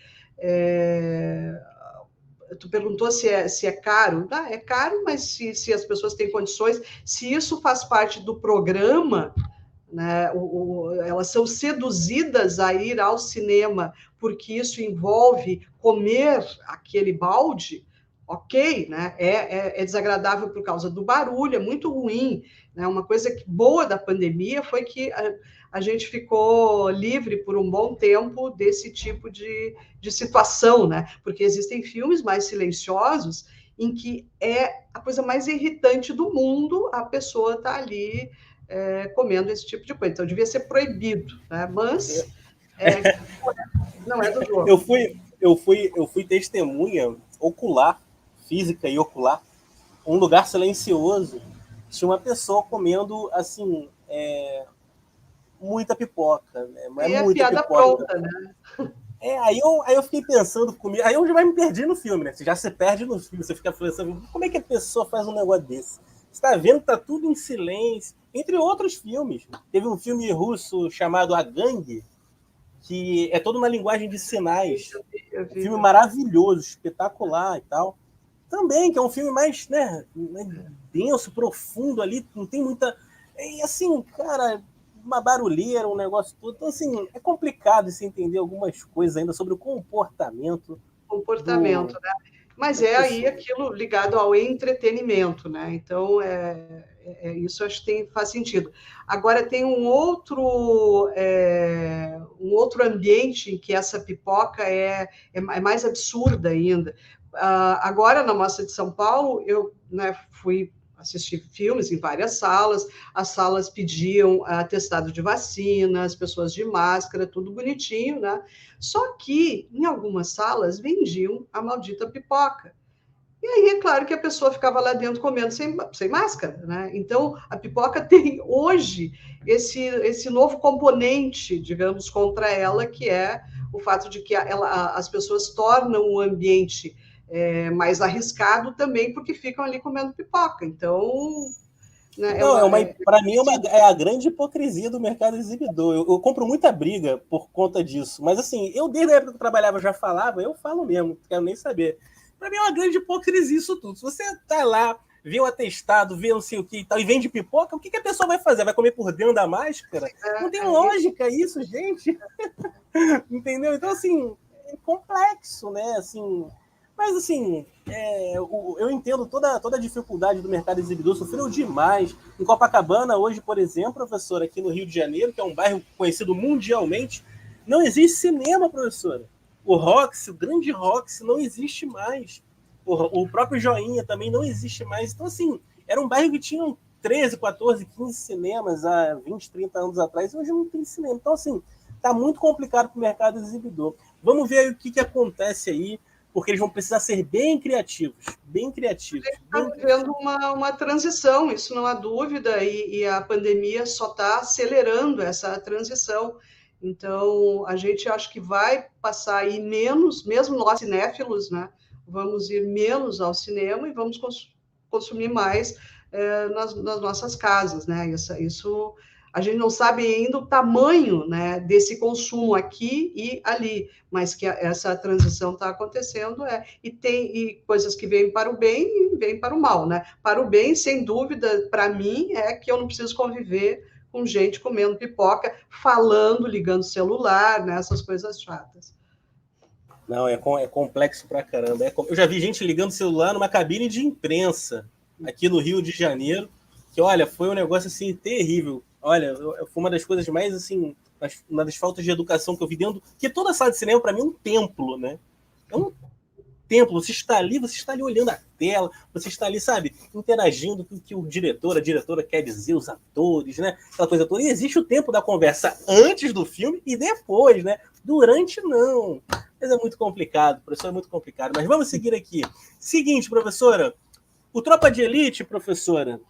Tu perguntou se é caro. É caro, mas se as pessoas têm condições, se isso faz parte do programa, né, elas são seduzidas a ir ao cinema porque isso envolve comer aquele balde, ok, né? É desagradável por causa do barulho, é muito ruim. Né? Uma coisa boa da pandemia foi que a gente ficou livre por um bom tempo desse tipo de situação, né? Porque existem filmes mais silenciosos em que é a coisa mais irritante do mundo a pessoa estar ali comendo esse tipo de coisa. Então, devia ser proibido, né? Mas não é do jogo. Eu fui testemunha ocular, física e ocular, um lugar silencioso, tinha uma pessoa comendo, assim, muita pipoca, né? Mas E é muita piada pipoca. pronta, né? Aí eu fiquei pensando comigo, aí eu já me perdi no filme, né? Você já se perde no filme, você fica pensando, como é que a pessoa faz um negócio desse? Você tá vendo que tá tudo em silêncio, entre outros filmes. Teve um filme russo chamado A Gangue, que é todo na linguagem de sinais. Eu Um filme vi. maravilhoso, espetacular e tal. Também, que é um filme mais, né, denso, profundo ali, não tem muita... E assim, cara, uma barulheira, um negócio todo. Então, assim, é complicado se entender algumas coisas ainda sobre o comportamento Comportamento, né? Mas das é aí pessoas. aquilo ligado ao entretenimento, né? Então, isso acho que faz sentido. Agora, tem um outro ambiente em que essa pipoca é mais absurda ainda. Agora, na Mostra de São Paulo, eu, né, fui assistir filmes em várias salas, as salas pediam atestado de vacina, as pessoas de máscara, tudo bonitinho, né? Só que, em algumas salas, vendiam a maldita pipoca. E aí, é claro que a pessoa ficava lá dentro comendo sem máscara, né? Então, a pipoca tem hoje esse novo componente, digamos, contra ela, que é o fato de que as pessoas tornam o ambiente mais arriscado também porque ficam ali comendo pipoca. Então, né, Não, para mim é a grande hipocrisia do mercado exibidor. Eu compro muita briga por conta disso. Mas assim, eu desde a época que eu trabalhava já falava, eu falo mesmo, não quero nem saber. Para mim é uma grande hipocrisia isso tudo. Se você tá lá, vê o atestado, vê não sei o que e tal, e vende pipoca, o que a pessoa vai fazer? Vai comer por dentro da máscara? Não tem lógica isso, gente. Entendeu? Então, assim, é complexo, né? Assim, mas, assim, eu entendo toda a dificuldade do mercado exibidor, sofreu demais. Em Copacabana, hoje, por exemplo, professor, aqui no Rio de Janeiro, que é um bairro conhecido mundialmente, não existe cinema, professora. O Roxy, o grande Roxy, não existe mais. O próprio Joinha também não existe mais. Então, assim, era um bairro que tinha 13, 14, 15 cinemas há 20, 30 anos atrás, e hoje não tem cinema. Então, assim, tá muito complicado para o mercado exibidor. Vamos ver aí o que acontece aí, porque eles vão precisar ser bem criativos, bem criativos. Está vivendo uma transição, isso não há dúvida, e a pandemia só está acelerando essa transição. Então, a gente acha que vai passar aí menos, mesmo nós cinéfilos, né? Vamos ir menos ao cinema e vamos consumir mais nas nossas casas, né? Isso a gente não sabe ainda o tamanho, né, desse consumo aqui e ali, mas que essa transição está acontecendo, e coisas que vêm para o bem e vêm para o mal, né? Para o bem, sem dúvida, para mim, é que eu não preciso conviver com gente comendo pipoca, falando, ligando celular, né, essas coisas chatas. Não, é complexo pra caramba. Eu já vi gente ligando celular numa cabine de imprensa aqui no Rio de Janeiro, que, olha, foi um negócio assim terrível. Olha, foi uma das coisas mais, assim, uma das faltas de educação que eu vi dentro. Que toda sala de cinema, para mim, é um templo, né? É um templo. Você está ali olhando a tela, você está ali, sabe, interagindo com o que o diretor, a diretora quer dizer, os atores, né? Aquela coisa toda. E existe o tempo da conversa antes do filme e depois, né? Durante, não. Mas é muito complicado, professor, é muito complicado. Mas vamos seguir aqui. Seguinte, professora. O Tropa de Elite, professora.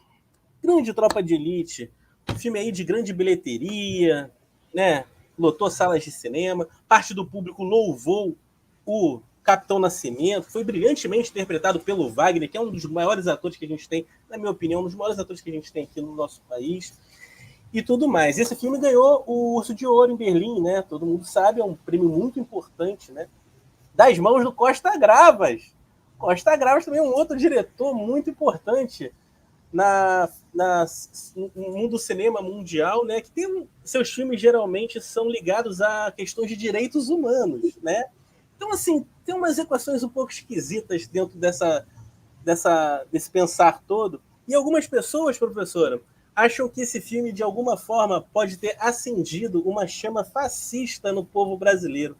Grande Tropa de Elite. Um filme aí de grande bilheteria, né? Lotou salas de cinema. Parte do público louvou o Capitão Nascimento. Foi brilhantemente interpretado pelo Wagner, que é um dos maiores atores que a gente tem, na minha opinião, um dos maiores atores que a gente tem aqui no nosso país. E tudo mais. Esse filme ganhou o Urso de Ouro em Berlim, né? Todo mundo sabe, é um prêmio muito importante, né? Das mãos do Costa Gravas. Costa Gravas também é um outro diretor muito importante no mundo do cinema mundial, né? Que tem seus filmes geralmente são ligados a questões de direitos humanos, né? Então, assim, tem umas equações um pouco esquisitas dentro desse pensar todo. E algumas pessoas, professora, acham que esse filme, de alguma forma, pode ter acendido uma chama fascista no povo brasileiro.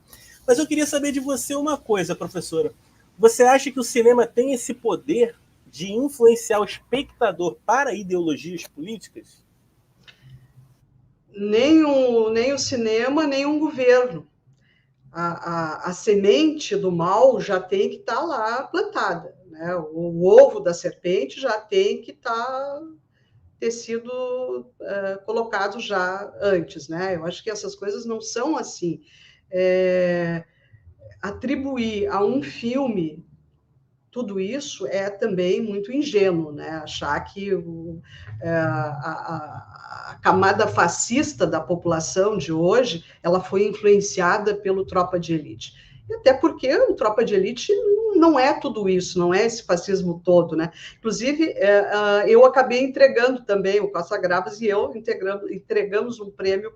Mas eu queria saber de você uma coisa, professora. Você acha que o cinema tem esse poder de influenciar o espectador para ideologias políticas? Nem o cinema, nem um governo. A semente do mal já tem que estar lá plantada, né? O ovo da serpente já tem que ter sido colocado já antes, né? Eu acho que essas coisas não são assim. Atribuir a um filme tudo isso é também muito ingênuo, né? Achar que a camada fascista da população de hoje ela foi influenciada pelo Tropa de Elite. E até porque o Tropa de Elite não é tudo isso, não é esse fascismo todo, né? Inclusive, eu acabei entregando também, o Costa Gravas e eu entregamos um prêmio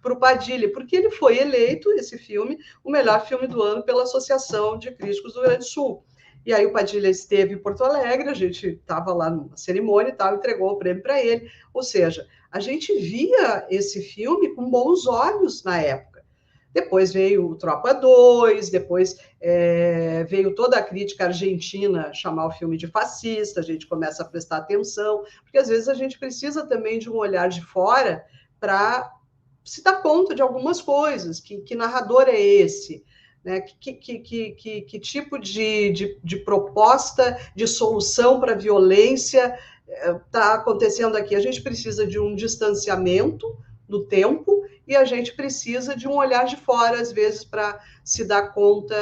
para o Padilha, porque ele foi eleito, esse filme, o melhor filme do ano pela Associação de Críticos do Rio Grande do Sul. E aí o Padilha esteve em Porto Alegre, a gente estava lá numa cerimônia e tal, entregou o prêmio para ele. Ou seja, a gente via esse filme com bons olhos na época. Depois veio o Tropa 2, depois veio toda a crítica argentina chamar o filme de fascista, a gente começa a prestar atenção, porque às vezes a gente precisa também de um olhar de fora para se dar conta de algumas coisas, que narrador é esse, né? Que tipo de proposta de solução para a violência está acontecendo aqui? A gente precisa de um distanciamento do tempo e a gente precisa de um olhar de fora, às vezes, para se dar conta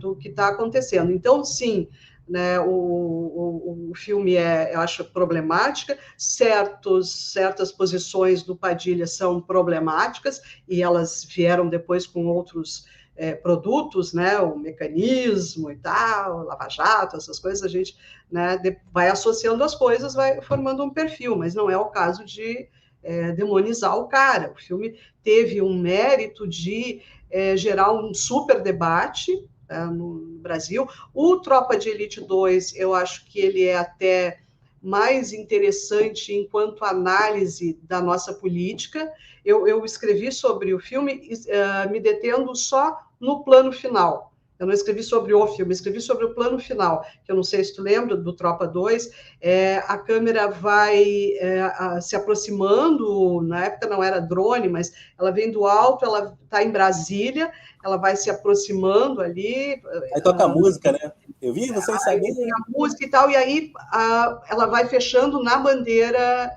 do que está acontecendo. Então, sim, né, o filme eu acho problemática, certas posições do Padilha são problemáticas e elas vieram depois com outros produtos, né, o mecanismo e tal, Lava Jato, essas coisas, a gente, né, vai associando as coisas, vai formando um perfil, mas não é o caso de demonizar o cara. O filme teve um mérito de gerar um super debate no Brasil. O Tropa de Elite 2, eu acho que ele é até mais interessante enquanto análise da nossa política. Eu escrevi sobre o filme me detendo só no plano final. Eu não escrevi sobre o filme, escrevi sobre o plano final, que eu não sei se tu lembra, do Tropa 2, a câmera vai se aproximando, na época não era drone, mas ela vem do alto, ela tá em Brasília, ela vai se aproximando ali. Aí toca música, né? Eu vi vocês sabem. A música e tal, e aí ela vai fechando na bandeira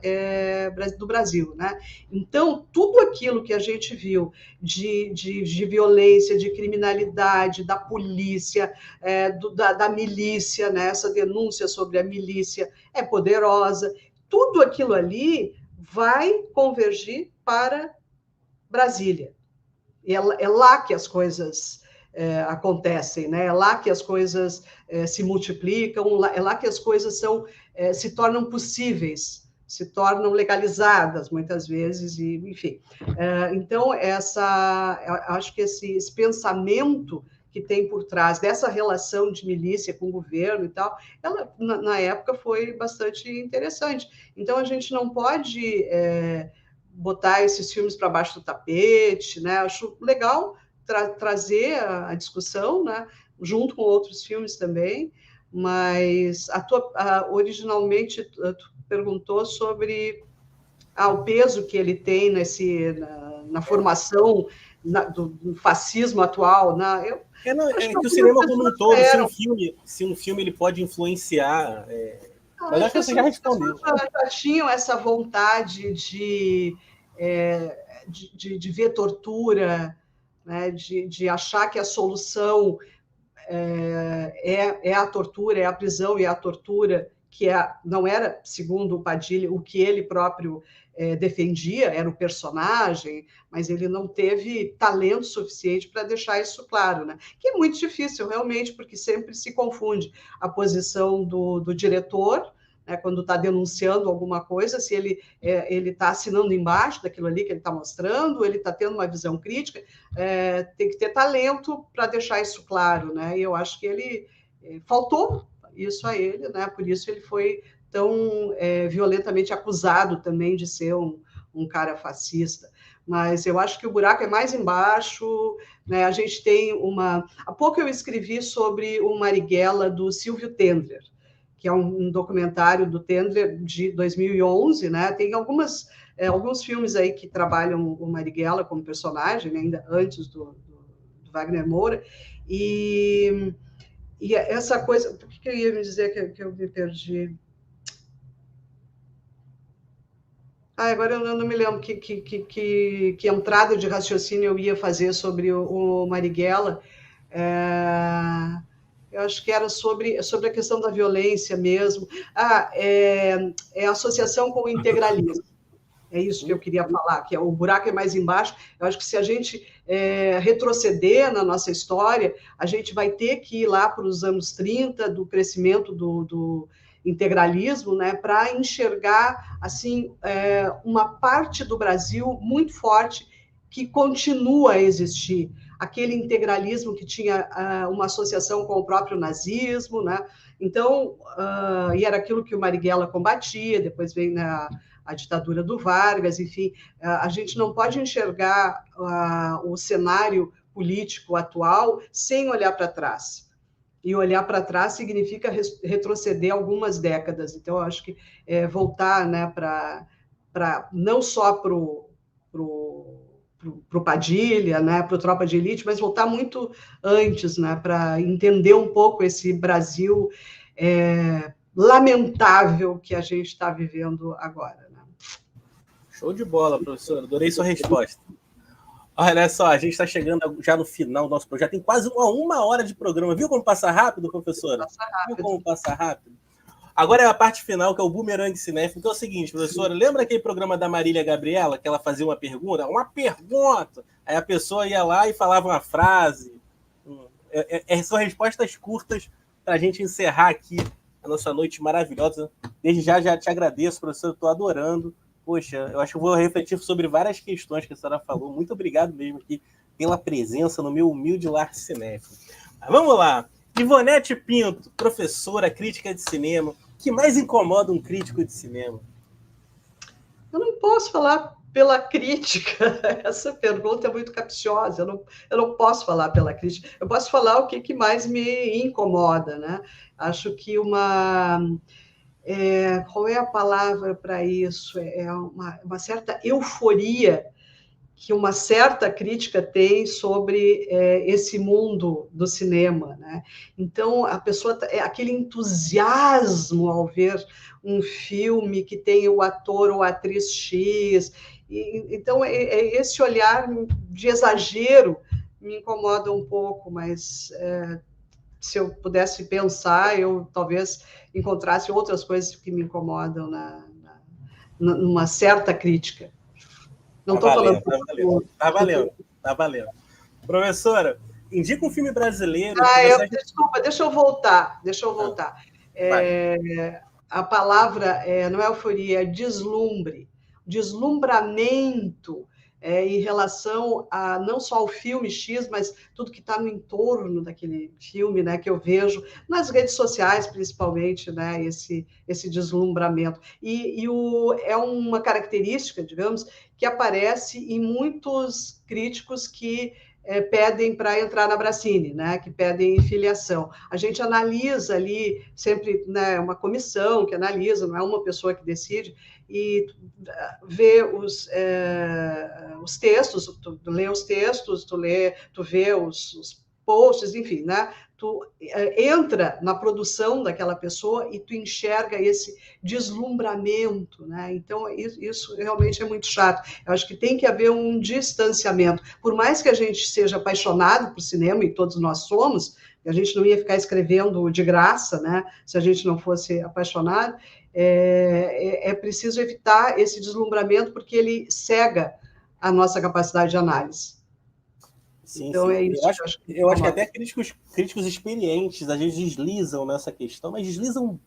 do Brasil, né? Então, tudo aquilo que a gente viu de violência, de criminalidade, da polícia, da milícia, né? Essa denúncia sobre a milícia é poderosa, tudo aquilo ali vai convergir para Brasília. E é lá que as coisas acontecem, né? É lá que as coisas se multiplicam, é lá que as coisas se tornam possíveis, se tornam legalizadas muitas vezes, e, enfim. Então, acho que esse pensamento que tem por trás dessa relação de milícia com o governo e tal, ela, na época, foi bastante interessante. Então, a gente não pode botar esses filmes para baixo do tapete, né? Acho legal trazer a discussão, né? Junto com outros filmes também, mas originalmente tu perguntou sobre o peso que ele tem na formação do fascismo atual, né? É que o cinema como um todo, se um filme ele pode influenciar. Mas acho que você já respondeu. Já tinham essa vontade de ver tortura, né? de achar que a solução é a tortura, é a prisão e a tortura, que não era, segundo o Padilha, o que ele próprio defendia, era o personagem, mas ele não teve talento suficiente para deixar isso claro, né? Que é muito difícil, realmente, porque sempre se confunde a posição do diretor, né, quando está denunciando alguma coisa, se ele está assinando embaixo daquilo ali que ele está mostrando, ele está tendo uma visão crítica, tem que ter talento para deixar isso claro, né? E eu acho que ele faltou isso a ele, né? Por isso ele foi tão violentamente acusado também de ser um cara fascista. Mas eu acho que o buraco é mais embaixo, né? A gente tem Há pouco eu escrevi sobre o Marighella do Silvio Tendler, que é um documentário do Tendler de 2011, né? Tem alguns filmes aí que trabalham o Marighella como personagem, né? Ainda antes do Wagner Moura, e essa coisa... Por que eu ia me dizer que eu me perdi? Agora eu não me lembro que entrada de raciocínio eu ia fazer sobre o Marighella. Eu acho que era sobre a questão da violência mesmo. A associação com o integralismo. É isso que eu queria falar, que o buraco é mais embaixo. Eu acho que se a gente retroceder na nossa história, a gente vai ter que ir lá para os anos 30, do crescimento do integralismo, né, para enxergar assim, uma parte do Brasil muito forte que continua a existir. Aquele integralismo que tinha uma associação com o próprio nazismo, né? Então, e era aquilo que o Marighella combatia, depois veio a ditadura do Vargas, enfim, a gente não pode enxergar o cenário político atual sem olhar para trás. E olhar para trás significa retroceder algumas décadas. Então, eu acho que voltar, né, não só para o Padilha, né, para o Tropa de Elite, mas voltar muito antes, né, para entender um pouco esse Brasil lamentável que a gente está vivendo agora. Né? Show de bola, professor. Adorei sua resposta. Olha só, a gente está chegando já no final do nosso projeto. Tem quase uma hora de programa. Viu como passa rápido, professora? Passa rápido. Viu como passa rápido? Agora é a parte final, que é o Boomerang Cinéfilo, que é o seguinte, professora, lembra aquele programa da Marília Gabriela, que ela fazia uma pergunta? Uma pergunta! Aí a pessoa ia lá e falava uma frase. São respostas curtas para a gente encerrar aqui a nossa noite maravilhosa. Desde já te agradeço, professora, estou adorando. Poxa, eu acho que vou refletir sobre várias questões que a senhora falou. Muito obrigado mesmo aqui pela presença no meu humilde lar cinéfilo. Mas vamos lá. Ivonete Pinto, professora, crítica de cinema. O que mais incomoda um crítico de cinema? Eu não posso falar pela crítica. Essa pergunta é muito capciosa. Eu não posso falar pela crítica. Eu posso falar o que mais me incomoda, né? Acho que qual é a palavra para isso? É uma certa euforia que uma certa crítica tem sobre esse mundo do cinema, né? Então, a pessoa aquele entusiasmo ao ver um filme que tem o ator ou a atriz X. Então, esse olhar de exagero me incomoda um pouco, mas se eu pudesse pensar, eu talvez encontrasse outras coisas que me incomodam numa certa crítica. Não estou falando. Tá valendo, tá valendo. Professora, indica um filme brasileiro. Desculpa, deixa eu voltar. A palavra não é euforia, é deslumbre. Deslumbramento em relação a não só ao filme X, mas tudo que está no entorno daquele filme, né, que eu vejo nas redes sociais, principalmente, né, esse deslumbramento. É uma característica, digamos, que aparece em muitos críticos que pedem para entrar na Bracine, né, que pedem filiação. A gente analisa ali, sempre, né, uma comissão que analisa, não é uma pessoa que decide, e vê os textos, tu lê os textos, tu vê os posts, enfim, né? Tu entra na produção daquela pessoa e tu enxerga esse deslumbramento, né? Então, isso realmente é muito chato. Eu acho que tem que haver um distanciamento. Por mais que a gente seja apaixonado por cinema, e todos nós somos, a gente não ia ficar escrevendo de graça, né? Se a gente não fosse apaixonado, é preciso evitar esse deslumbramento, porque ele cega a nossa capacidade de análise. Sim, então, sim. É isso. Eu acho que até críticos experientes, às vezes, deslizam nessa questão, mas deslizam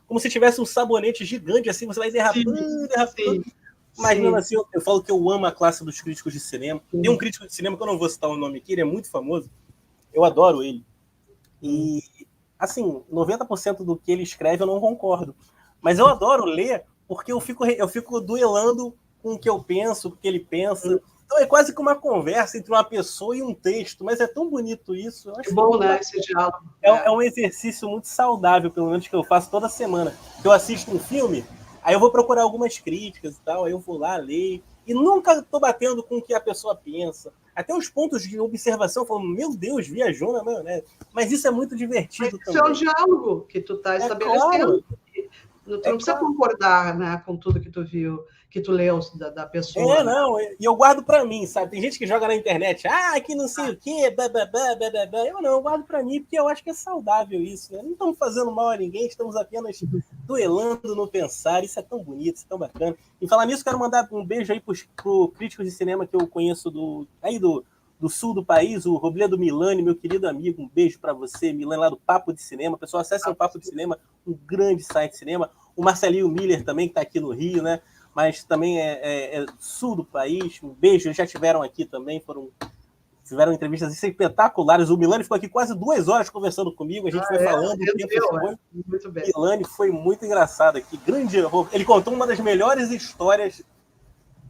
como se tivesse um sabonete gigante, assim, você vai derrapando. Mas mesmo assim, eu falo que eu amo a classe dos críticos de cinema. Tem um crítico de cinema, que eu não vou citar o nome aqui, ele é muito famoso, eu adoro ele. E, assim, 90% do que ele escreve eu não concordo. Mas eu adoro ler, porque eu fico duelando com o que eu penso, com o que ele pensa. Então é quase que uma conversa entre uma pessoa e um texto, mas é tão bonito isso. Eu acho bom, né, esse diálogo. É um exercício muito saudável, pelo menos que eu faço toda semana. Eu assisto um filme, aí eu vou procurar algumas críticas e tal, aí eu vou lá, ler, e nunca estou batendo com o que a pessoa pensa. Até os pontos de observação, falando, meu Deus, viajou na maionese. Mas isso é muito divertido também. Isso é um diálogo que tu está estabelecendo. Claro. Tu não precisa concordar, né, com tudo que tu viu, que tu leu da pessoa. Não, e eu guardo para mim, sabe? Tem gente que joga na internet, que não sei o quê, eu guardo para mim, porque eu acho que é saudável isso, né? Não estamos fazendo mal a ninguém, estamos apenas duelando no pensar, isso é tão bonito, isso é tão bacana. E falar nisso, quero mandar um beijo aí pro críticos de cinema que eu conheço do sul do país, o Robledo Milani, meu querido amigo, um beijo para você, Milani, lá do Papo de Cinema. Pessoal, acessem o Papo de Cinema, um grande site de cinema. O Marcelinho Miller também, que está aqui no Rio, né? Mas também é sul do país. Um beijo, eles já estiveram aqui também, tiveram entrevistas espetaculares. O Milani ficou aqui quase 2 horas conversando comigo, a gente foi falando, o tempo foi. Muito bem. Milani foi muito engraçado aqui, grande. Ele contou uma das melhores histórias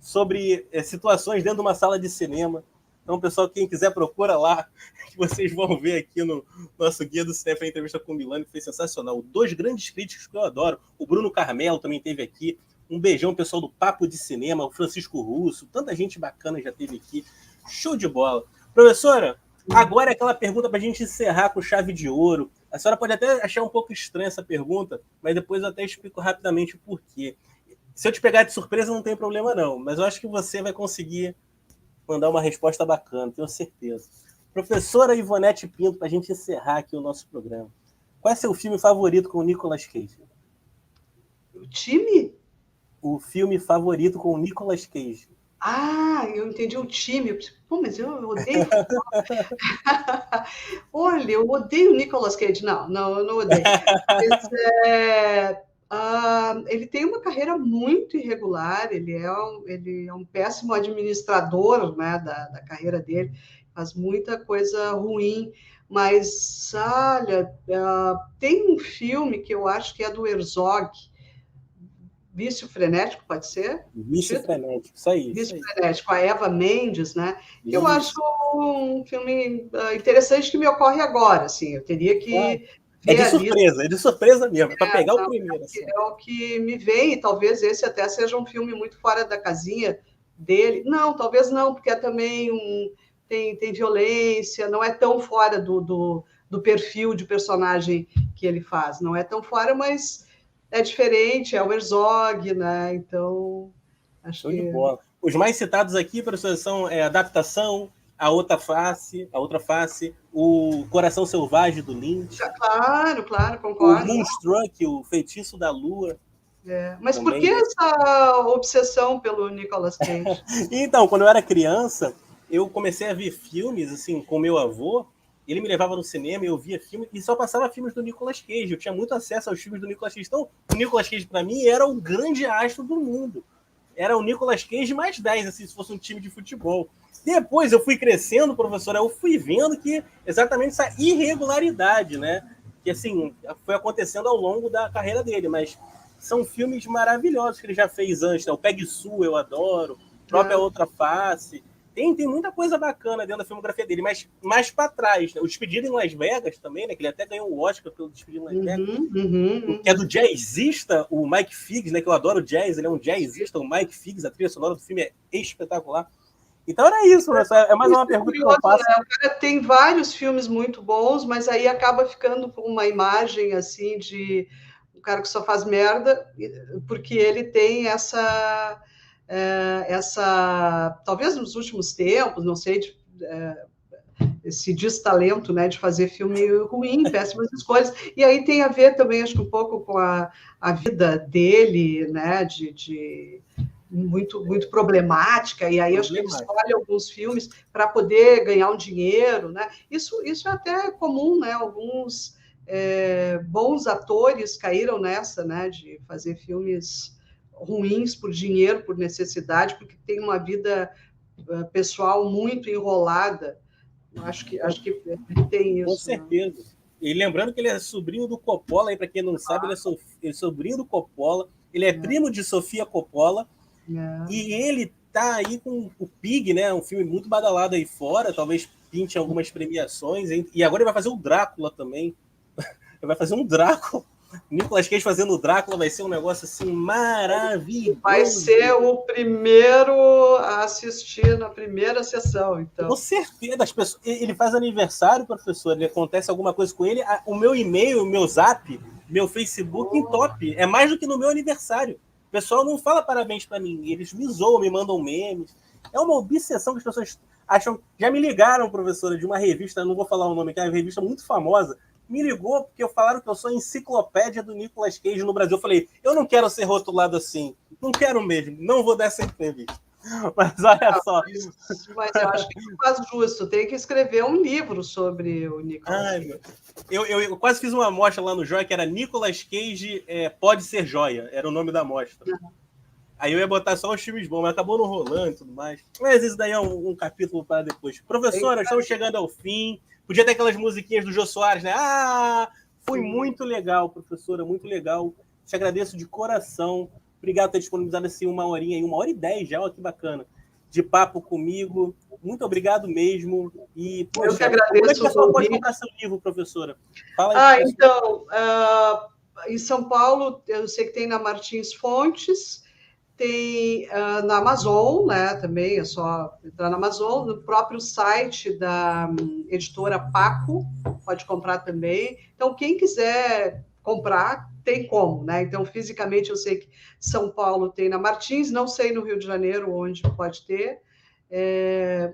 sobre situações dentro de uma sala de cinema. Então, pessoal, quem quiser, procura lá, que vocês vão ver aqui no nosso Guia do Cinema, a entrevista com o Milani, que foi sensacional. 2 grandes críticos que eu adoro. O Bruno Carmelo também esteve aqui. Um beijão, pessoal do Papo de Cinema, o Francisco Russo, tanta gente bacana já esteve aqui. Show de bola. Professora, agora é aquela pergunta para a gente encerrar com chave de ouro. A senhora pode até achar um pouco estranha essa pergunta, mas depois eu até explico rapidamente o porquê. Se eu te pegar de surpresa, não tem problema não, mas eu acho que você vai conseguir mandar uma resposta bacana, tenho certeza. Professora Ivonete Pinto, para a gente encerrar aqui o nosso programa. Qual é seu filme favorito com o Nicolas Cage? O time? O filme favorito com o Nicolas Cage. Eu entendi o time. Pô, mas eu odeio. Olha, eu odeio o Nicolas Cage. Não, eu não odeio. Mas, ele tem uma carreira muito irregular, ele é um péssimo administrador, né, da carreira dele, faz muita coisa ruim, mas, olha, tem um filme que eu acho que é do Herzog, Vício Frenético, pode ser? Vício Frenético, isso aí. Vício Frenético, a Eva Mendes, né? Que eu acho um filme interessante que me ocorre agora, assim, eu teria que... É de surpresa mesmo, para pegar o primeiro. Assim. É o que me vem, e talvez esse até seja um filme muito fora da casinha, dele. Não, talvez não, porque é também tem violência, não é tão fora do perfil de personagem que ele faz. Não é tão fora, mas é diferente, é o Herzog, né? Então, acho Show de que... bola. Os mais citados aqui, professor, são Adaptação, A Outra Face, o Coração Selvagem do Lynch, Claro, claro, o concordo. Moonstruck, o Feitiço da Lua. Mas por que Também. essa obsessão pelo Nicolas Cage? Então, quando eu era criança, eu comecei a ver filmes assim com meu avô. Ele me levava no cinema, eu via filme e só passava filmes do Nicolas Cage. Eu tinha muito acesso aos filmes do Nicolas Cage. Então, o Nicolas Cage, para mim, era o grande astro do mundo. Era o Nicolas Cage mais 10, assim, se fosse um time de futebol. Depois eu fui crescendo, professor, eu fui vendo que exatamente essa irregularidade, né? Que, assim, foi acontecendo ao longo da carreira dele, mas são filmes maravilhosos que ele já fez antes, né? O Peg Sue eu adoro, própria Outra Face. Tem muita coisa bacana dentro da filmografia dele, mas mais para trás, né? O Despedido em Las Vegas também, né? Que ele até ganhou o Oscar pelo Despedido em Las Vegas. Que é do jazzista, o Mike Figgis, né? Que eu adoro jazz, ele é um jazzista, o Mike Figgis, a trilha sonora do filme é espetacular. Então era isso, professor. É mais uma pergunta curioso, que eu faço. né? O cara tem vários filmes muito bons, mas aí acaba ficando com uma imagem assim de um cara que só faz merda, porque ele tem talvez nos últimos tempos, não sei, esse destalento, né, de fazer filme ruim, péssimas escolhas. E aí tem a ver também, acho que um pouco com a vida dele, né, de muito problemática, e aí acho que ele escolhe alguns filmes para poder ganhar um dinheiro, né? Isso é até comum, né? Alguns bons atores caíram nessa, né? De fazer filmes ruins por dinheiro, por necessidade, porque tem uma vida pessoal muito enrolada. Acho que tem isso. Com certeza. Né? E lembrando que ele é sobrinho do Coppola, aí para quem não sabe, ele é sobrinho do Coppola, ele é primo de Sofia Coppola, e ele tá aí com o Pig, né? Um filme muito badalado aí fora, talvez pinte algumas premiações, e agora ele vai fazer o Drácula também. Ele vai fazer um Drácula. Nicolas Cage fazendo o Drácula vai ser um negócio assim maravilhoso. Vai ser o primeiro a assistir na primeira sessão, então. Com certeza, as pessoas, ele faz aniversário, professor, ele acontece alguma coisa com ele, o meu e-mail, o meu zap, meu Facebook em top. É mais do que no meu aniversário. O pessoal não fala parabéns para mim, eles me zoam, me mandam memes. É uma obsessão que as pessoas acham. Já me ligaram, professora, de uma revista, não vou falar o nome, que é uma revista muito famosa, me ligou porque falaram que eu sou a enciclopédia do Nicolas Cage no Brasil. Eu falei, eu não quero ser rotulado assim, não quero mesmo, não vou dar essa entrevista. Mas olha só. Mas eu acho que não faz justo, tem que escrever um livro sobre o Nicolas Cage. Eu quase fiz uma amostra lá no Joia que era Nicolas Cage pode ser joia, era o nome da amostra. Aí eu ia botar só os filmes bons, mas acabou não rolando e tudo mais. Mas isso daí é um capítulo para depois. Professora, estamos chegando ao fim. Podia ter aquelas musiquinhas do Jô Soares, né? Foi muito legal, professora, muito legal. Te agradeço de coração. Obrigado por ter disponibilizado assim 1h aí, 1h10 já, olha que bacana, de papo comigo. Muito obrigado mesmo. E, poxa, eu que agradeço. Como é que o pessoal pode comprar seu livro, professora? Fala aí. Então, em São Paulo, eu sei que tem na Martins Fontes, tem na Amazon, né? Também é só entrar na Amazon, no próprio site da editora Paco, pode comprar também. Então, quem quiser comprar, tem como, né? Então, fisicamente, eu sei que São Paulo tem na Martins, não sei no Rio de Janeiro onde pode ter,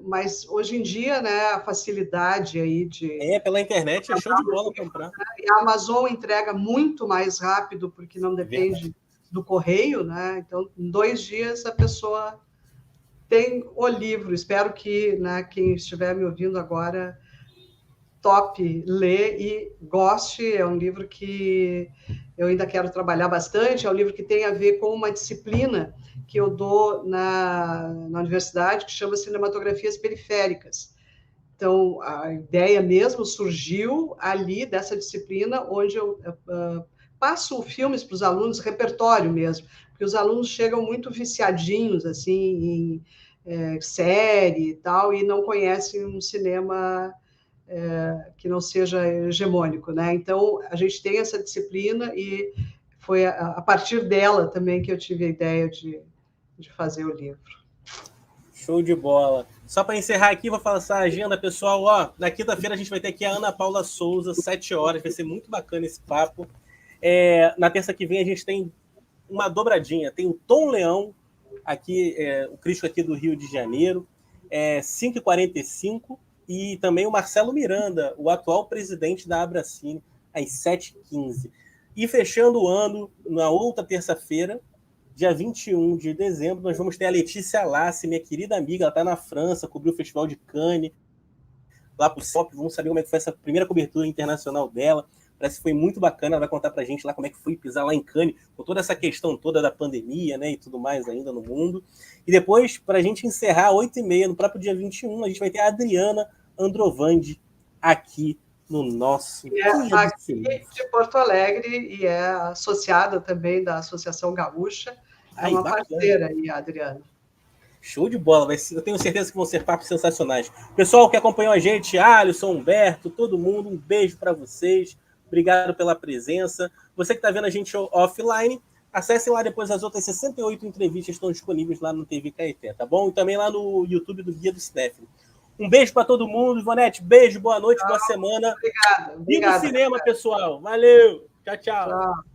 mas hoje em dia, né, a facilidade aí de... pela internet é show de bola comprar. E a Amazon entrega muito mais rápido, porque não depende do correio, né? Então, em 2 dias a pessoa tem o livro. Espero que, né, quem estiver me ouvindo agora top, lê e goste. É um livro que eu ainda quero trabalhar bastante. É um livro que tem a ver com uma disciplina que eu dou na universidade, que chama Cinematografias Periféricas. Então, a ideia mesmo surgiu ali dessa disciplina, onde eu passo filmes para os alunos, repertório mesmo, porque os alunos chegam muito viciadinhos assim em série e tal, e não conhecem um cinema que não seja hegemônico, né? Então, a gente tem essa disciplina e foi a partir dela também que eu tive a ideia de fazer o livro. Show de bola. Só para encerrar aqui, vou falar essa agenda, pessoal. Ó, na quinta-feira a gente vai ter aqui a Ana Paula Souza, 7 horas. Vai ser muito bacana esse papo. Na terça que vem a gente tem uma dobradinha. Tem o Tom Leão, aqui, o crítico aqui do Rio de Janeiro, 5h45. E também o Marcelo Miranda, o atual presidente da Abracine, às 7h15. E fechando o ano, na outra terça-feira, dia 21 de dezembro, nós vamos ter a Letícia Lassi, minha querida amiga, ela está na França, cobriu o Festival de Cannes, lá para o SOP, vamos saber como é que foi essa primeira cobertura internacional dela, parece que foi muito bacana, ela vai contar para a gente lá como é que foi pisar lá em Cannes, com toda essa questão toda da pandemia, né, e tudo mais ainda no mundo. E depois, para a gente encerrar, 8h30, no próprio dia 21, a gente vai ter a Adriana Androvandi aqui no nosso aqui de Porto Alegre e é associada também da Associação Gaúcha. É uma parceira aí, Adriana. Show de bola, eu tenho certeza que vão ser papos sensacionais. Pessoal que acompanhou a gente, Alisson, Humberto, todo mundo, um beijo para vocês. Obrigado pela presença. Você que está vendo a gente offline, acessem lá depois, as outras 68 entrevistas estão disponíveis lá no TV Caeté, tá bom? E também lá no YouTube do Guia do Cinéfilo. Um beijo para todo mundo. Ivonete, beijo, boa noite, boa semana. Obrigada. Viva o cinema, pessoal. Valeu. Tchau, tchau.